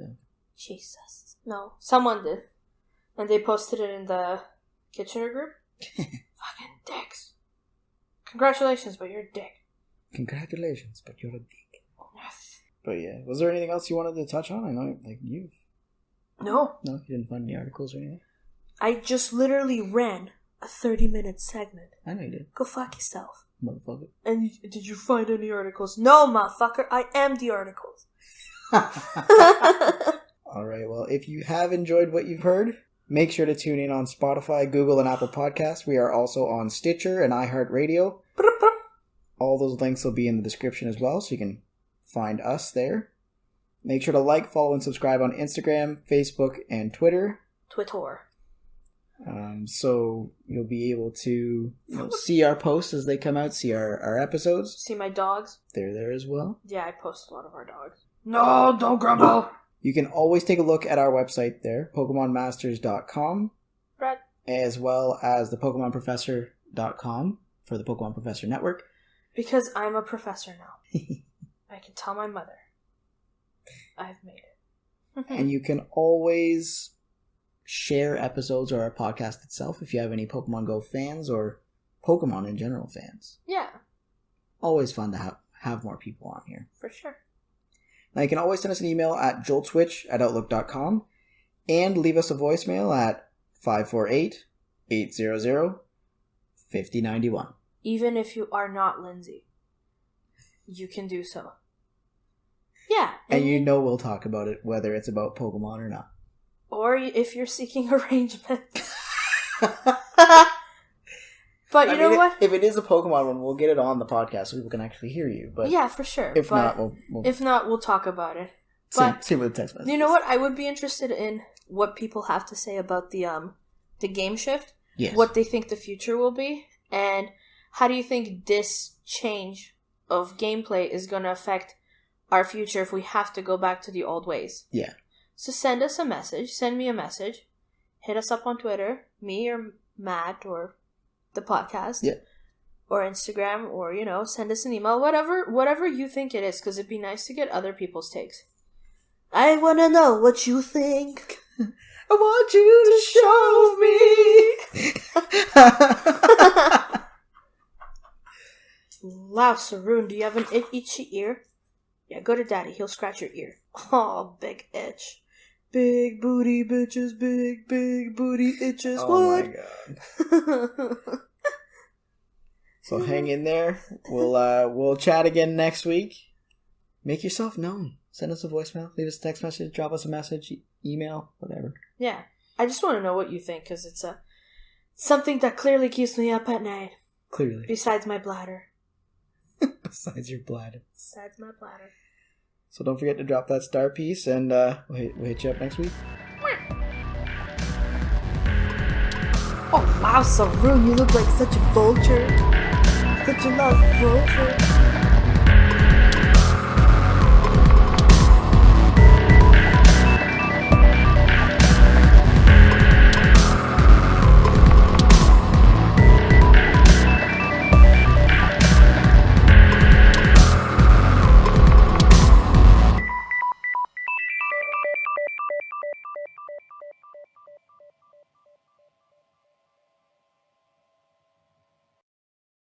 Jesus. No. Someone did. And they posted it in the Kitchener group. Fucking dicks. Congratulations, but you're a dick. Congratulations, but you're a dick. Yes. But yeah, was there anything else you wanted to touch on? I know, you... No. No, you didn't find any articles or anything? I just literally ran a 30-minute segment. I know you did. Go fuck yourself. Motherfucker. And did you find any articles? No, motherfucker. I am the articles. Alright, well, if you have enjoyed what you've heard, make sure to tune in on Spotify, Google, and Apple Podcasts. We are also on Stitcher and iHeartRadio. All those links will be in the description as well, so you can find us there. Make sure to like, follow, and subscribe on Instagram, Facebook, and Twitter. So you'll be able to see our posts as they come out, see our episodes. See my dogs? They're there as well. Yeah, I post a lot of our dogs. No, don't grumble! You can always take a look at our website there, PkmnMstrz.com, Brad. as well as the PokemonProfessor.com for the Pokemon Professor Network. Because I'm a professor now. I can tell my mother. I've made it. And you can always share episodes or our podcast itself if you have any Pokemon Go fans or Pokemon in general fans. Yeah. Always fun to have more people on here. For sure. Now you can always send us an email at joltswitch@outlook.com and leave us a voicemail at 548-800-5091. Even if you are not Lindsay, you can do so. Yeah. And we'll talk about it, whether it's about Pokemon or not. Or if you're seeking arrangement. But you know what? If it is a Pokemon one, we'll get it on the podcast so people can actually hear you. But yeah, for sure. If not, we'll talk about it. Same with the text message. You know what? I would be interested in what people have to say about the game shift. Yes. What they think the future will be, and how do you think this change of gameplay is going to affect our future if we have to go back to the old ways? Yeah. So send us a message. Send me a message. Hit us up on Twitter, me or Matt or the podcast. Yeah. Or Instagram, or, send us an email. Whatever you think it is, because it'd be nice to get other people's takes. I want to know what you think. I want you to show me. Wow, Saroon, do you have an itchy ear? Yeah, go to Daddy. He'll scratch your ear. Oh, big itch. Big booty bitches, big booty itches. Oh what? My god. So hang in there. We'll chat again next week. Make yourself known. Send us a voicemail. Leave us a text message. Drop us a message. Email. Whatever. Yeah. I just want to know what you think, because it's something that clearly keeps me up at night. Clearly. Besides my bladder. Besides your bladder. Besides my bladder. So don't forget to drop that star piece, and we'll hit you up next week. Oh, wow, Saroon, you look like such a vulture. Such a love vulture.